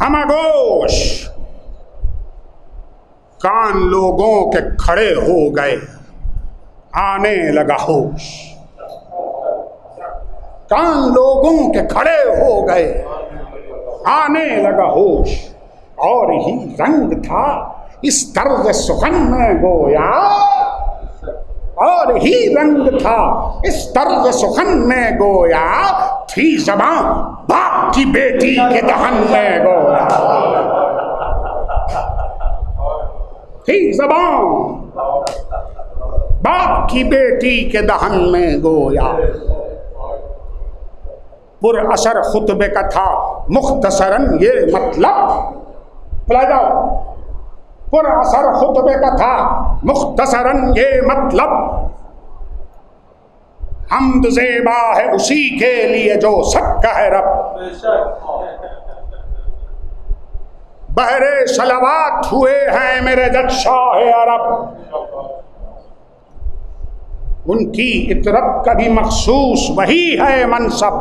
हमगोश। कान लोगों के खड़े हो गए, आने लगा होश। कान लोगों के खड़े हो गए, आने लगा होश। और ही रंग था इस तर्ज सुखन में गोया, और ही रंग था इस तर्ज सुखन में गोया। थी ज़बां बाप की बेटी के दहन में गोया, थी ज़बां बाप की बेटी के दहन में गोया। पुर असर खुतबे का था मुख्तसरन ये मतलब, बुला जाओ। पुर असर खुतबे का था मुख्तसरन ये मतलब, हम्द ज़ेबा है उसी के लिए जो सब कहे रब। बहरे सलवात हुए हैं मेरे जद शाह अरब, उनकी इतरत का भी मखसूस वही है मनसब।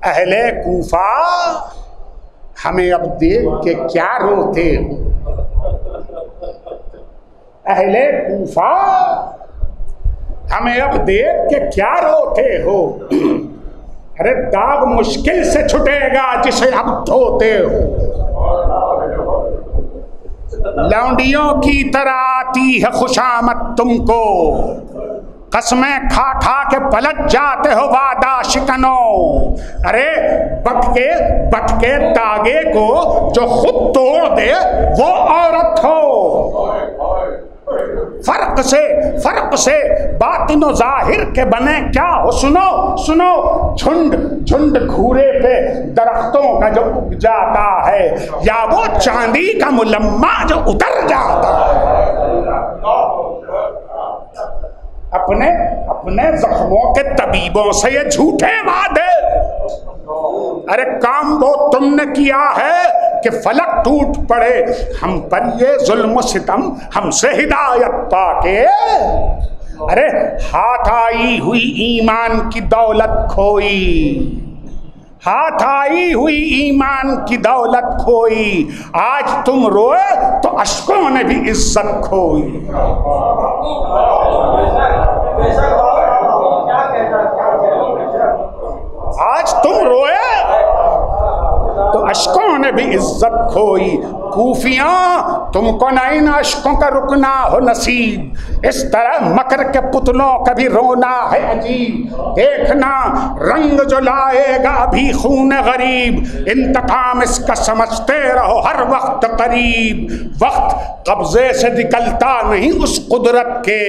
अहले कूफा हमें अब देख के क्या रोते हो, अहले कूफा हमें अब देख के क्या रोते हो। अरे दाग मुश्किल से छुटेगा जिसे अब धोते हो। लौंडियों की तरह आती है खुशामद तुमको, कसमें खा खा के पलट जाते हो वादा शिकनों। अरे बटके तागे को जो खुद तोड़ दे वो औरत हो। फर्क से बातिनो जाहिर के बने क्या हो। सुनो झुंड झुंड घूरे पे दरख्तों का जो उग जाता है, या वो चांदी का मुलम्मा जो उतर जाता है। अपने जख्मों के तबीबों से ये झूठे वादे। अरे काम वो तुमने किया है कि फलक टूट पड़े हम पर ये जुल्म सितम हमसे हिदायत पाके। अरे हाथ आई हुई ईमान की दौलत खोई, हाथ आई हुई ईमान की दौलत खोई। आज तुम रोए तो अश्कों ने भी इज्जत खोई। आज तुम रोए तो अश्कों ने भी इज्जत खोई। कूफियां तुमको न इन अश्कों का रुकना हो नसीब, इस तरह मकर के पुतलों का भी रोना है अजीब। देखना रंग जो लाएगा अभी खून गरीब, इंतकाम इसका समझते रहो हर वक्त करीब। वक्त कब्जे से निकलता नहीं उस कुदरत के,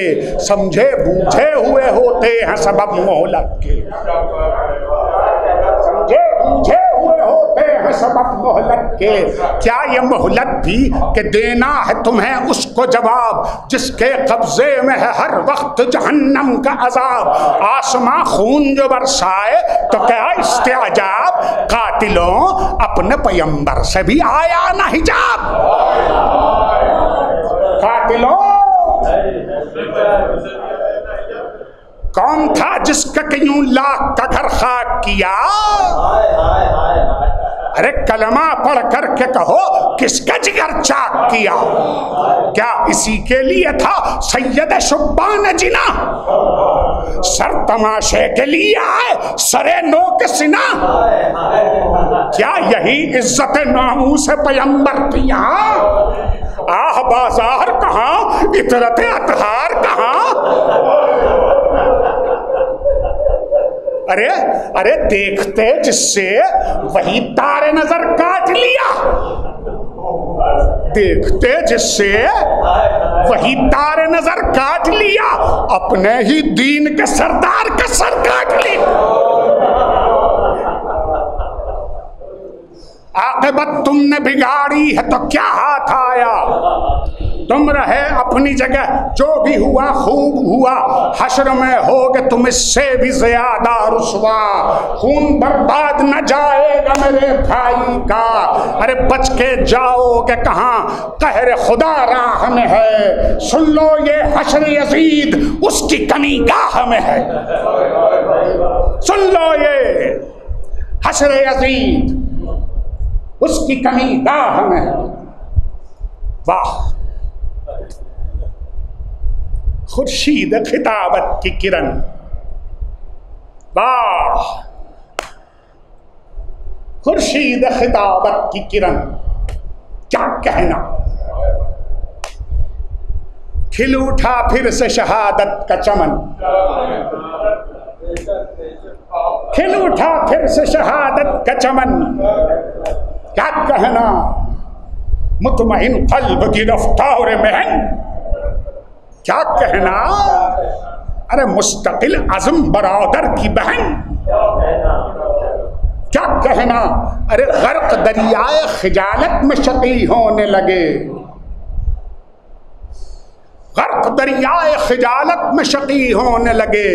समझे बूझे हुए होते हैं सबब मोहलत के। समझे बूझे हुए होते हैं सबब मोहलत के। क्या ये मोहलत भी कि देना है तुम्हें उसको जवाब, जिसके कब्जे में है हर वक्त जहन्नम का अजाब। आसमां खून जो बरसाए तो क्या इस्तेजाब, कातिलों अपने पैगंबर से भी आया ना हिजाब। कातिलों कौन था जिसका यूं लाख का घर खाक किया। अरे कलमा पढ़ करके कहो किसका जिगर चाक किया। क्या इसी के लिए था सैयद शुब्बान जिना, सर तमाशे के लिए आए सरे नो के सिना। क्या यही इज्जत नामूस पैगंबर थी यहाँ। आह बाजार कहाँ, इतरत अतहार कहाँ। अरे देखते जिससे वही तारे नजर काट लिया, देखते जिससे वही तारे नजर काट लिया, अपने ही दीन के सरदार का सर काट लिया। आक़िबत तुमने बिगाड़ी है तो क्या हाथ आया। तुम रहे अपनी जगह, जो भी हुआ खूब हुआ, हश्र में होगे तुम इससे भी ज्यादा रुसवा। खून बर्बाद न जाएगा मेरे भाई का, अरे बच के जाओगे कहाँ, कहर खुदा राह में है। सुन लो ये हश्र यजीद उसकी कमी गाह में है। सुन लो ये हश्र यजीद उसकी कमी गाह में है। वाह, खुर्शीद खिताबत की किरण, वाह खुर्शीद खिताबत की किरण, क्या कहना। खिल उठा फिर से शहादत का चमन, खिल उठा फिर से शहादत का चमन, क्या कहना। मुतमईन क़ल्ब की रफ्तार महन, क्या कहना। अरे मुस्तकिल अज़म बरादर की बहन, क्या कहना। अरे गर्क दरियाए खिजालत में शकी होने लगे, गर्क दरियाए खिजालत में शकी होने लगे।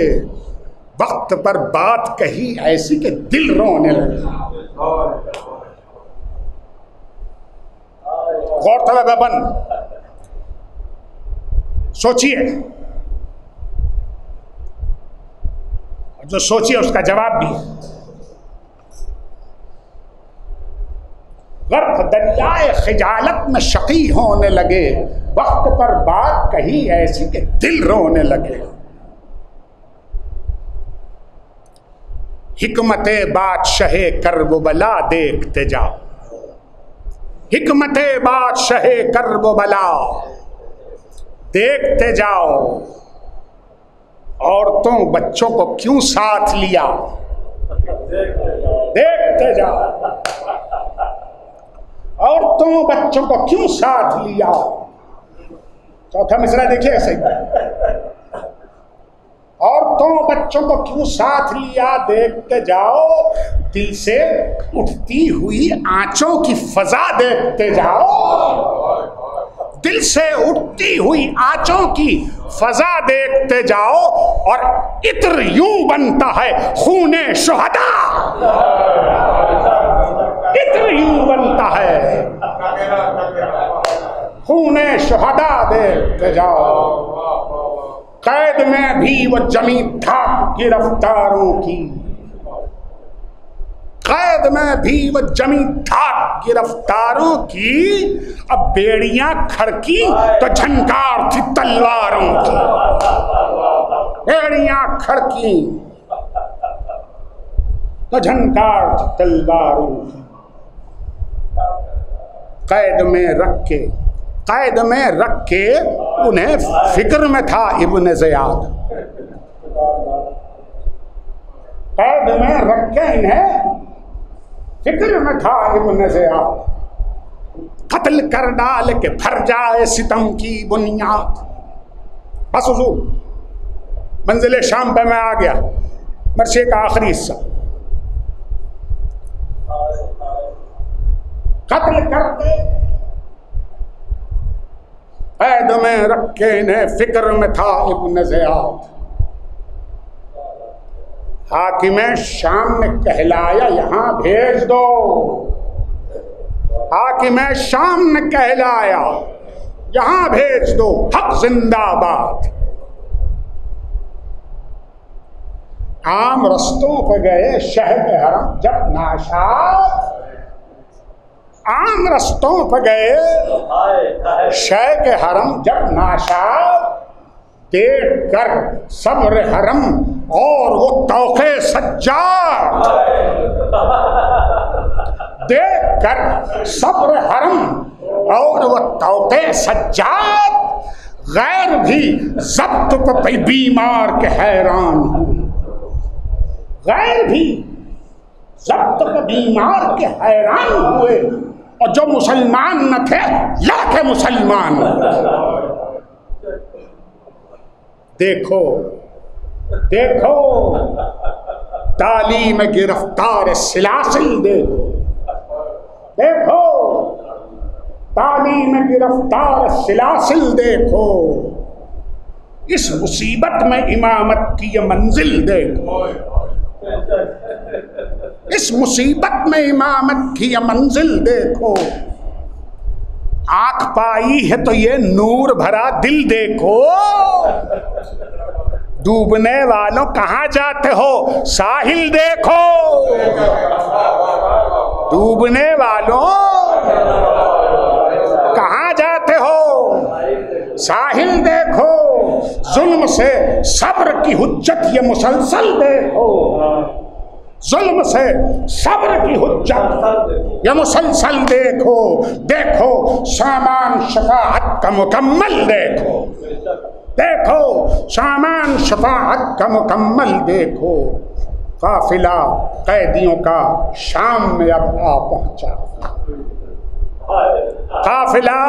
वक्त पर बात कही ऐसी कि दिल रोने लगे। गौरतलब है बन, सोचिए, जो सोचिए उसका जवाब भी। गर्क दरियाए खिजालत में शकी होने लगे, वक्त पर बात कही ऐसी कि दिल रोने लगे। हिकमते बादशाहे कर्ब बला देखते जाओ, हिकमते बादशाहे कर्ब बला देखते जाओ। औरतों बच्चों को क्यों साथ लिया, देखते जाओ। औरतों बच्चों को क्यों साथ लिया। चौथा मिसरा देखिए सही, औरतों बच्चों को क्यों साथ लिया, देखते जाओ। दिल से उठती हुई आंचों की फजा देखते जाओ, दिल से उठती हुई आंचों की फजा देखते जाओ। और इत्र यूं बनता है खूने शुहदा, इत्र यूं बनता है खूने शुहदा देखते जाओ। कैद में भी वो जमी था गिरफ्तारों की, कैद में भी वो जमी था गिरफ्तारों की। अब बेड़ियां खड़की तो झंकार थी तलवारों की, बेड़ियां खड़की तो झंकार थी तलवारों की। कैद में रख के, कैद में रख के उन्हें फिक्र में था इब्न ज़ियाद, कैद में रख के इन्हें फिक्र में था इब्न ज़ियाद। कत्ल कर डाल के भर जाए सितम की बुनियाद। बस हुजूर मंजिल शाम पे मैं आ गया, मरसे का आखिरी हिस्सा। कत्ल करके कैद में रख के इन्हें फिक्र में था इब्न ज़ियाद। हाकिम शाम ने कहलाया यहां भेज दो, हाकिम शाम ने कहलाया यहां भेज दो, हक जिंदाबाद। आम रस्तों पर गए शहर हरम जब नाशाद, आम रस्तों पर गए शह के हरम जब नाशाद। देख कर सब्र हरम और वो तौक़े सज्जाद, देख कर सब्र हरम और वो तौक़े सज्जाद। गैर भी ज़ब्त पे बीमार के हैरान हुए, गैर भी ज़ब्त पे बीमार के हैरान हुए। और जो मुसलमान न थे लाखे मुसलमान। देखो देखो तालीम गिरफ्तार सिलासिल देखो, देखो तालीम गिरफ्तार सिलासिल देखो, इस मुसीबत में इमामत की ये मंजिल देखो, इस मुसीबत में इमामत की ये मंजिल देखो। आंख पाई है तो ये नूर भरा दिल देखो। डूबने वालों कहां जाते हो, साहिल देखो। डूबने वालों कहां जाते हो, साहिल देखो। जुल्म से सब्र की हुज्जत ये मुसलसल देखो, जुल्म से सब्र की हुज्जत ये मुसलसल देखो। देखो सामान शफाअत का मुकम्मल देखो, देखो सामान शफाअत का मुकम्मल देखो। काफिला कैदियों का शाम में अब आ पहुंचा, काफिला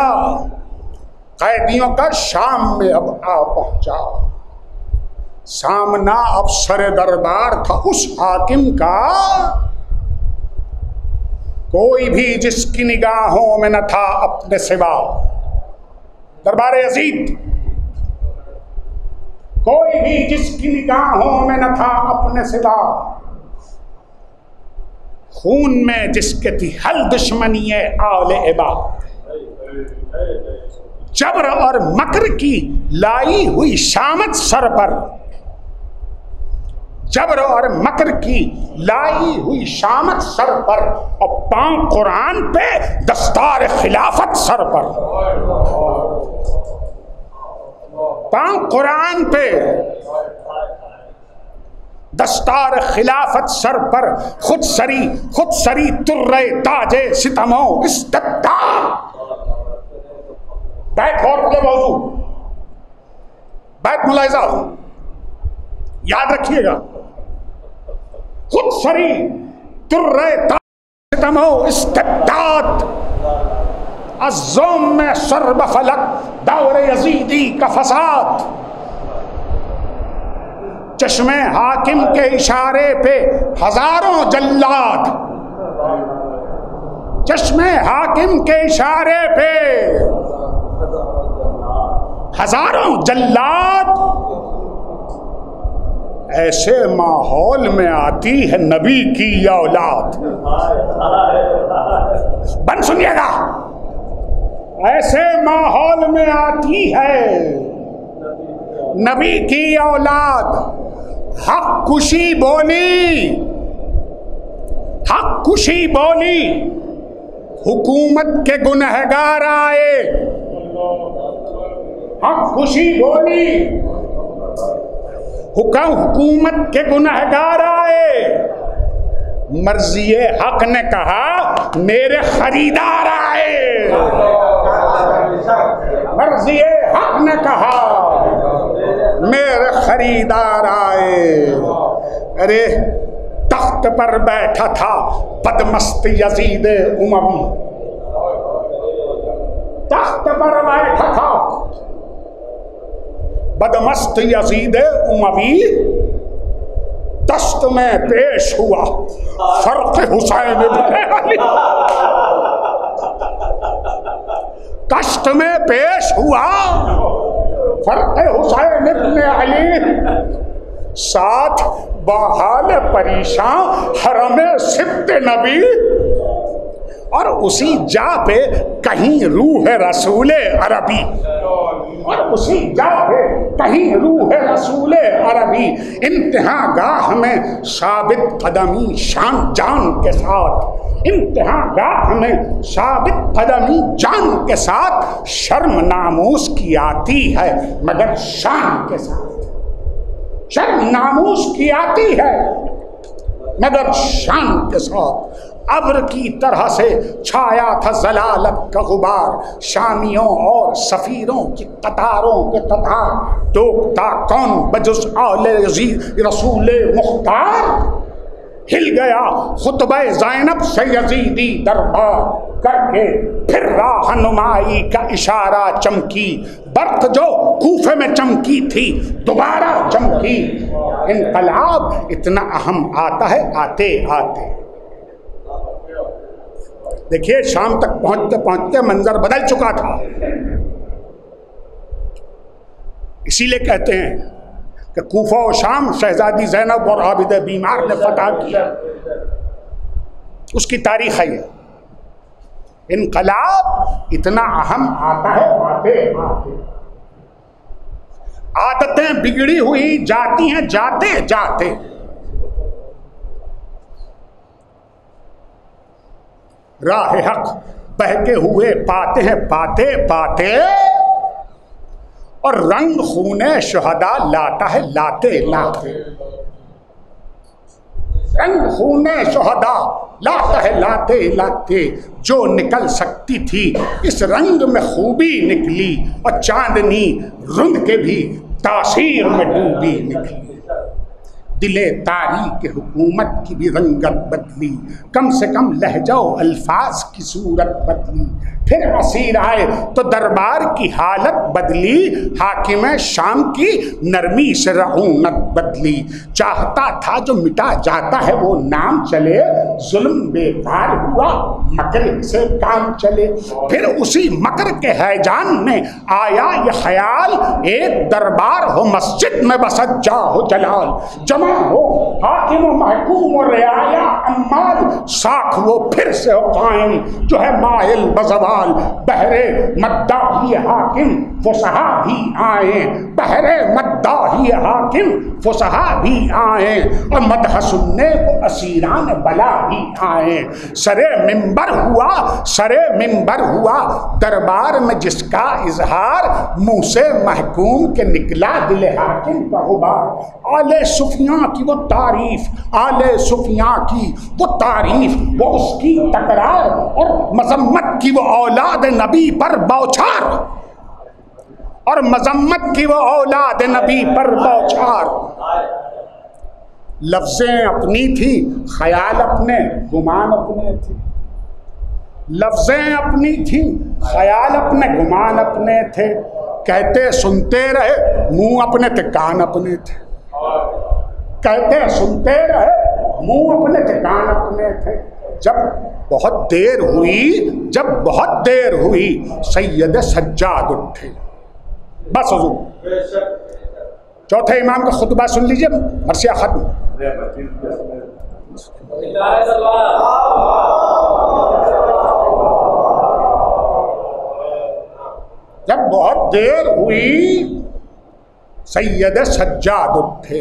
कैदियों का शाम में अब आ पहुंचा। सामना अफसर दरबार था उस हाकिम का, कोई भी जिसकी निगाहों में न था अपने सिवा। दरबार यजीद, कोई भी जिसकी निगाहों में न था अपने सिवा। खून में जिसके थी हल दुश्मनी आले इबाद। जबर और मकर की लाई हुई शामत सर पर, जबर और मकर की लाई हुई शामत सर पर, और पांव कुरान पे दस्तार खिलाफत सर पर। पांव कुरान पे दस्तार खिलाफत सर पर, खुद सरी तुर्रे ताजे सितमो इस्तद्दार। बैठ और मौजू, बैठ मुलाहिजा, याद रखिएगा। खुद सरी तुर्रे ताजे सितमो इस्तद्दार, अज़्ज़ोम में सर्ब फलक दौरे यजीदी का फसाद। चश्मे हाकिम के इशारे पे हजारों जल्लाद, चश्मे हाकिम के इशारे पे हजारों जल्लाद। ऐसे माहौल में आती है नबी की औलाद। बन सुनिएगा, ऐसे माहौल में आती है नबी की औलाद। हक खुशी बोली, हक खुशी बोली, हुकूमत के गुनहगार आए। हक खुशी बोली, हुकूमत के गुनहगार आए। मर्ज़िए हक ने कहा मेरे खरीदार आए। मर्ज़िए हक ने कहा मेरे खरीदार आए। अरे तख्त पर बैठा था बदमस्त यजीद उमवी, तख्त पर बैठा था बदमस्त यजीद उमवी। दस्त में पेश हुआ फर्क हुसैन इब्ने अली, कष्ट में पेश हुआ फर्क हुसैन इब्ने अली। साथ बहाल परेशान हरम सिब्त नबी, और उसी जा पे कहीं रूह रसूले अरबी, और उसी जा पे कहीं रूह रसूले अरबी। इंतहा गाह में साबित कदमी शान जान के साथ, इंतहा गाह में साबित कदमी जान के साथ। शर्म नामूस की आती है मगर शान के साथ, शर्म नामूस की आती है मगर शान के साथ। अब्र की तरह से छाया था जलालत का गुबार, शामियों और सफीरों की कतारों के कतार। टोकता कौन बजुज़ औले रसूले मुख्तार, हिल गया खुतबे ज़ैनब से यजीदी दरबार। करके फिर राहनुमाई का इशारा चमकी, बर्त जो कूफे में चमकी थी दोबारा चमकी। इनकलाब इतना अहम आता है आते आते। देखिए शाम तक पहुंचते पहुंचते मंजर बदल चुका था। इसीलिए कहते हैं कि कूफा और शाम शहजादी ज़ैनब और आबिद बीमार ने फतह किया, उसकी तारीख है ये। इनकलाब इतना अहम आता है आते आते। आदतें बिगड़ी हुई जाती हैं जाते जाते। राह हक बहके हुए पाते हैं पाते पाते, और रंग खूने शुहदा लाता है लाते लाते। रंग खूने शुहदा लाता है लाते लाते। जो निकल सकती थी इस रंग में खूबी निकली, और चांदनी रुंद के भी तासीर में डूबी निकली। दिले तारीख हुकूमत की भी रंगत बदली, कम से कम लहजा अल्फाज की सूरत बदली। फिर असीर आए तो दरबार की हालत बदली, हाकिम शाम की नरमी से रऊनत बदली। चाहता था जो मिटा जाता है वो नाम चले, जुल्म बेकार हुआ मकर से काम चले। फिर उसी मकर के हैजान में आया ये ख्याल, एक दरबार हो मस्जिद में बसज्जा हो जलाल। जमा हो हाकिम महकूम और रियाया अम्माल, साख वो फिर से हो कायम जो है माइल बज़वाल। बहरे मद्दाही हाकिम फुसहा भी आए, बहरे मद्दाही हाकिम फुसहा भी आए, और मदह सुनने को असीरान बला भी आए। सरे मिंबर हुआ सरे मिंबर हुआ दरबार में जिसका इजहार, मुंह से महकूम के निकला दिल हाकिम का गुबार। आले सुफिया की वो तारीफ, आले सुफिया की वो तारीफ, वो उसकी तकरार, और मजम्मत की वो औलाद नबी पर बौछार, और मजम्मत की वो औलाद नबी पर बौछार। लफ्जें अपनी थी ख्याल अपने, गुमान अपने थे। लफ्जें अपनी थी ख्याल अपने, गुमान अपने थे। कहते सुनते रहे मुंह अपने थे, कान अपने थे। कहते सुनते रहे मुंह अपने थे, कान अपने थे। जब बहुत देर हुई, जब बहुत देर हुई, सैयद सज्जाद उठे। बस हुजूर चौथे इमाम का खुतबा सुन लीजिए, मरसिया खत्म। जब बहुत देर हुई सैयद सज्जाद उठे।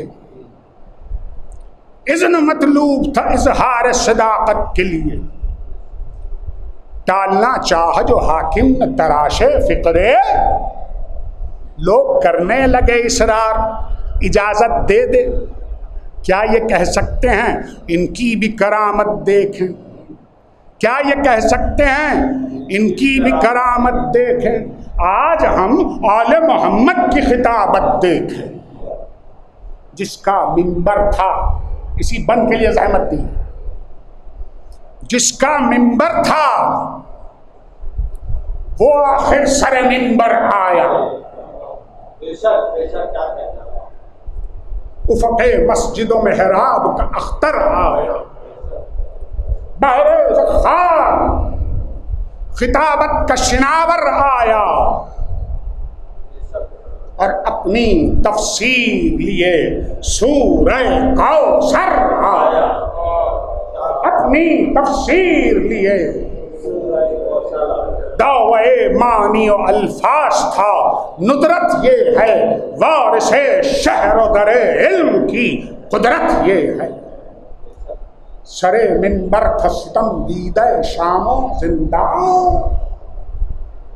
इज़्न मतलूब था इजहार सदाकत के लिए, टालना चाह जो हाकिम ने तराशे फिक्रे। लोग करने लगे इसरार, इजाजत दे दे। क्या ये कह सकते हैं इनकी भी करामत देखें? क्या ये कह सकते हैं इनकी भी करामत देखें? आज हम आले मोहम्मद की खिताबत देखें। जिसका मिंबर था, इसी बंद के लिए ज़हमत दी, जिसका मिंबर था वो आखिर सरे मिंबर आया। उफ़क़े मस्जिदों में मेहराब का अख्तर आया। बहरे ज़ख़्ख़ार खिताबत का शिनावर आया, और अपनी तफसीर लिए सूरह कौसर आया। अपनी तफसीर लिए दावे मानी और अल्फाज था, नुदरत ये है वारिसे शहर दरे इल्म की कुदरत ये है। सरे मिंबर था सितम दीदे शामो जिंदा,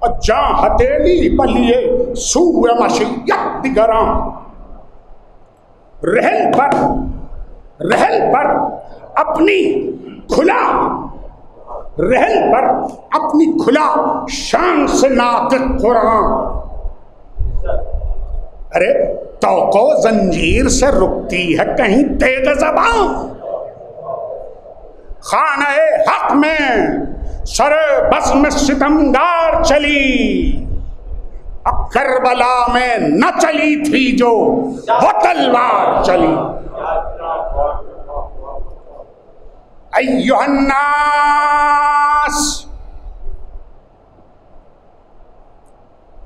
और जा हथेली पलिए सूर मशीयत दिगरा। रहल पर अपनी खुला, रहल पर अपनी खुला शान से नातिक कुरान। अरे तौको जंजीर से रुकती है कहीं तेग ज़बान। खाने हक में सरे बस में सितमगार चली, अब करबला में न चली थी जो वो तलवार चली। अय्युहन्नास नास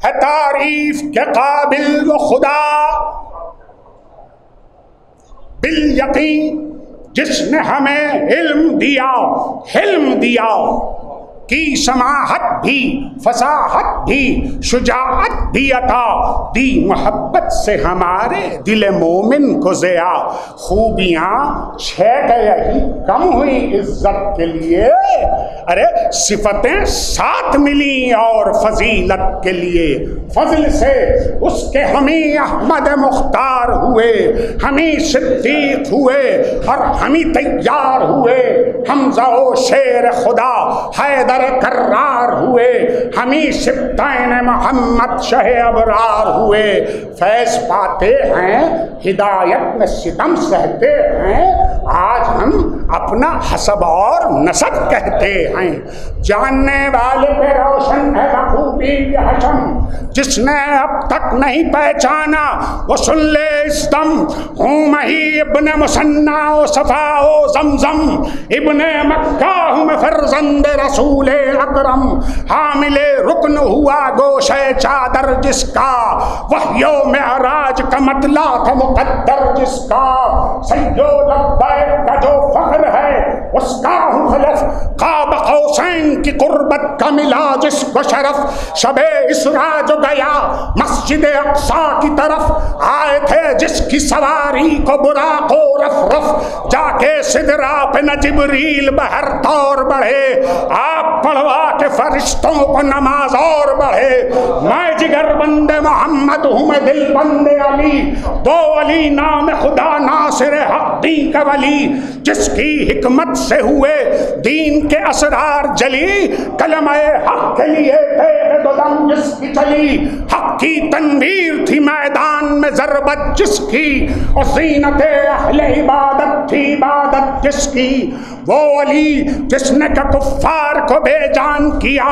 है तारीफ के काबिल वो खुदा बिल यकीन जिसने हमें इल्म दिया, हिल्म दिया, की समाहत भी, फसाहत भी, शुजाअत भी अता दी, मोहब्बत से हमारे दिल मोमिन को ज़िया। खूबियाँ छह यही कम हुई इज्जत के लिए, अरे सिफतें साथ मिली और फजीलत के लिए। फजल से उसके हमी अहमद मुख्तार हुए, हमी सिद्दीक हुए और हमी तैयार हुए। हमजा ओ शेर खुदा हैदर कर्रार हुए, हमी सिब्ताइन मोहम्मद शह अबरार हुए। फैज़ पाते हैं, हिदायत में सितम सहते हैं, आज हम अपना हसब और नसब कहते हैं। जानने वाले पे रोशन है बखूबी हशम, जिसने अब तक नहीं पहचाना वो सुन ले इस दम। हूँ मही इब्ने मुसन्ना ओ सफा ओ जमजम, इब्ने मक्का हूँ मैं फर्जंद रसूल अकरम। हामिले रुकन हुआ गोशे चादर जिसका, वह्यो मेराज का मतला था मुकद्दर जिसका। सैयो लब्बैक का जो फख्र है उसका हूँ खलफ, काब कौसैन की कुर्बत का मिला जिसको शरफ। शबे इसरा जो गया मस्जिद अक्सा की तरफ, आए थे जिसकी सवारी को बुराक ओ रफ रफ। जाके सिदरा पे न जिब्रील बहर तौर बढ़े, आप पढ़वा के फरिश्तों को नमाज और बढ़े। मैं जिगर बंदे मोहम्मद हूँ मैं दिल बंदे अली, दो अली नाम खुदा नासिर हक दीन का वली। जिसकी हिकमत से हुए दीन के असरार जली, कलमे हक के लिए दो दम जिसकी चली। हक की तनवीर थी मैदान में ज़रबत जिसकी, और ज़ीनते अहले इबादत थी इबादत जिसकी। वो अली जिसने का कुफ्फार को बेजान किया,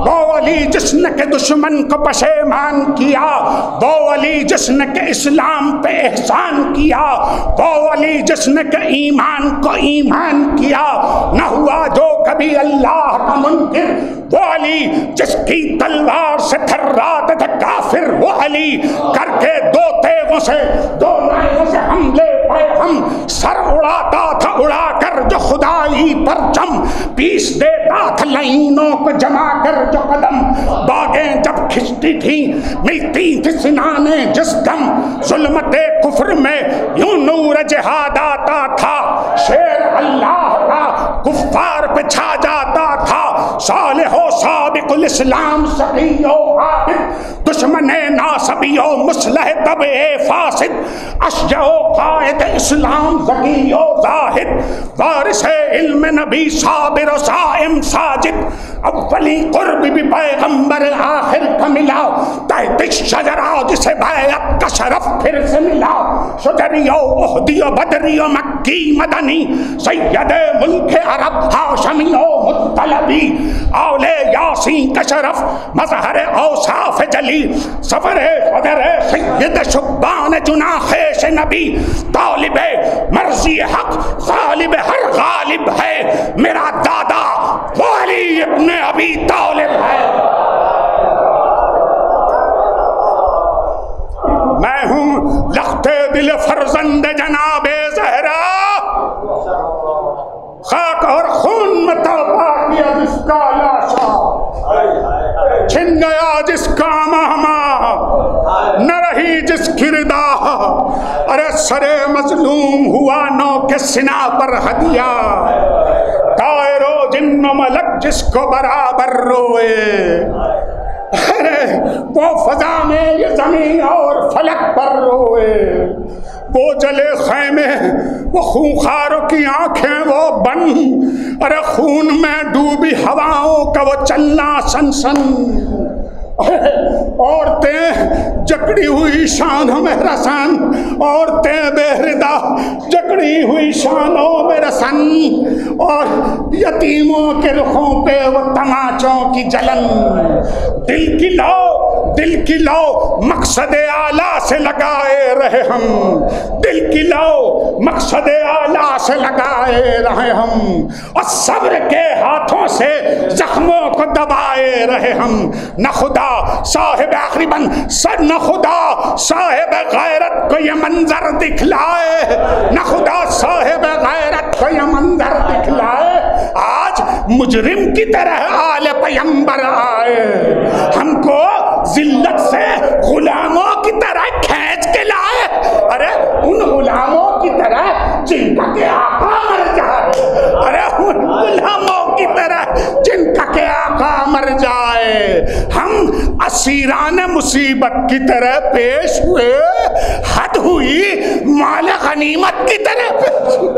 वो अली जिसने के दुश्मन को पशेमान किया, वो अली जिसने के इस्लाम पे एहसान किया, वो अली जिसने के ईमान को ईमान किया। न हुआ जो कभी अल्लाह का मुनकिर, वो अली जिसकी तलवार से थर्राते थे काफिर। वो अली करके दो तेगों से दो नाइयों से हमले पे हम सर उड़ाता था उड़ाकर जो खुदाई परचम, पीस देता था लाइनों को जमा कर जो कदम। बागें जब खिंचती थी मिलती थी सिनाने जिस दम, जुल्मते कुफ्र में यूं नूर जिहाद आता था। शेर अल्लाह का कुफ्फार पे छा जाता था, सालिहो साबिकुल इस्लाम सबियो आबिद, दुश्मने नासबियो मुस्लह तबे फासिद, अशजओ कायद इस्लाम ज़कियो ज़ाहिद, वारिसे इल्म नबी साबिर साइम साजिद। अव्वली कुर्ब भी पैगंबर आखिर का मिला, तहतिश शजरा जिसे बैअत का शरफ फिर से मिला। शुजरियो उहदियो बदरियो मक्की मदनी, सैयदे मुल्क अरब हाशमियो मुत्तलबी, औले यासीन का शरफ मज़हर औसाफ जली, सफरे क़दरे सैयद शुब्बान जुनाख़ेश नबी। तालिबे मर्ज़ी हक ग़ालिब हर ग़ालिब है, मेरा दादा वो अली इब्ने अबी तालिब है। मैं हूँ लख्ते दिल फर्जंद जनाबे ज़हरा, खाक और खून में तौबा किया जिसका लाशा, छिन गया जिसका महमा न रही जिसकी रिदा। अरे सरे मजलूम हुआ नौ के सिना पर हदिया, तायरो जिन्न मलक जिसको बराबर रोए। अरे वो फजा में ये जमीन और फलक पर रोए, वो जले खैमे वो खूंखारों की आंखें वो बन, अरे खून में डूबी हवाओं का वो चलना सनसन। औरतें जकड़ी हुई शानों में रसन, औरतें बेहरदा जकड़ी हुई शानों में रसन, और यतीमों के रुखों पे वो तमाचों की जलन। दिल की लो दिल की लो मकसद आला से लगाए रहे हम, दिल की लो मकसद आला से लगाए रहे हम, और सब्र के हाथों से जख्मों को दबाए रहे हम। न खुदा साहिब आखिरी बन सर, न खुदा साहिब गैरत को ये मंजर दिखलाए, न खुदा साहिब गैरत को ये मंजर दिखलाए। आज मुजरिम की तरह आले पैगंबर आए, हमको जिल्लत से गुलामों की तरह खींच के लाए। अरे उन गुलामों की तरह जिनका के आका मर जाए, अरे उन गुलामों की तरह जिनका के आका मर जाए। हम असीरान मुसीबत की तरह पेश हुए, हद हुई माल गनीमत की तरह पेश हुए।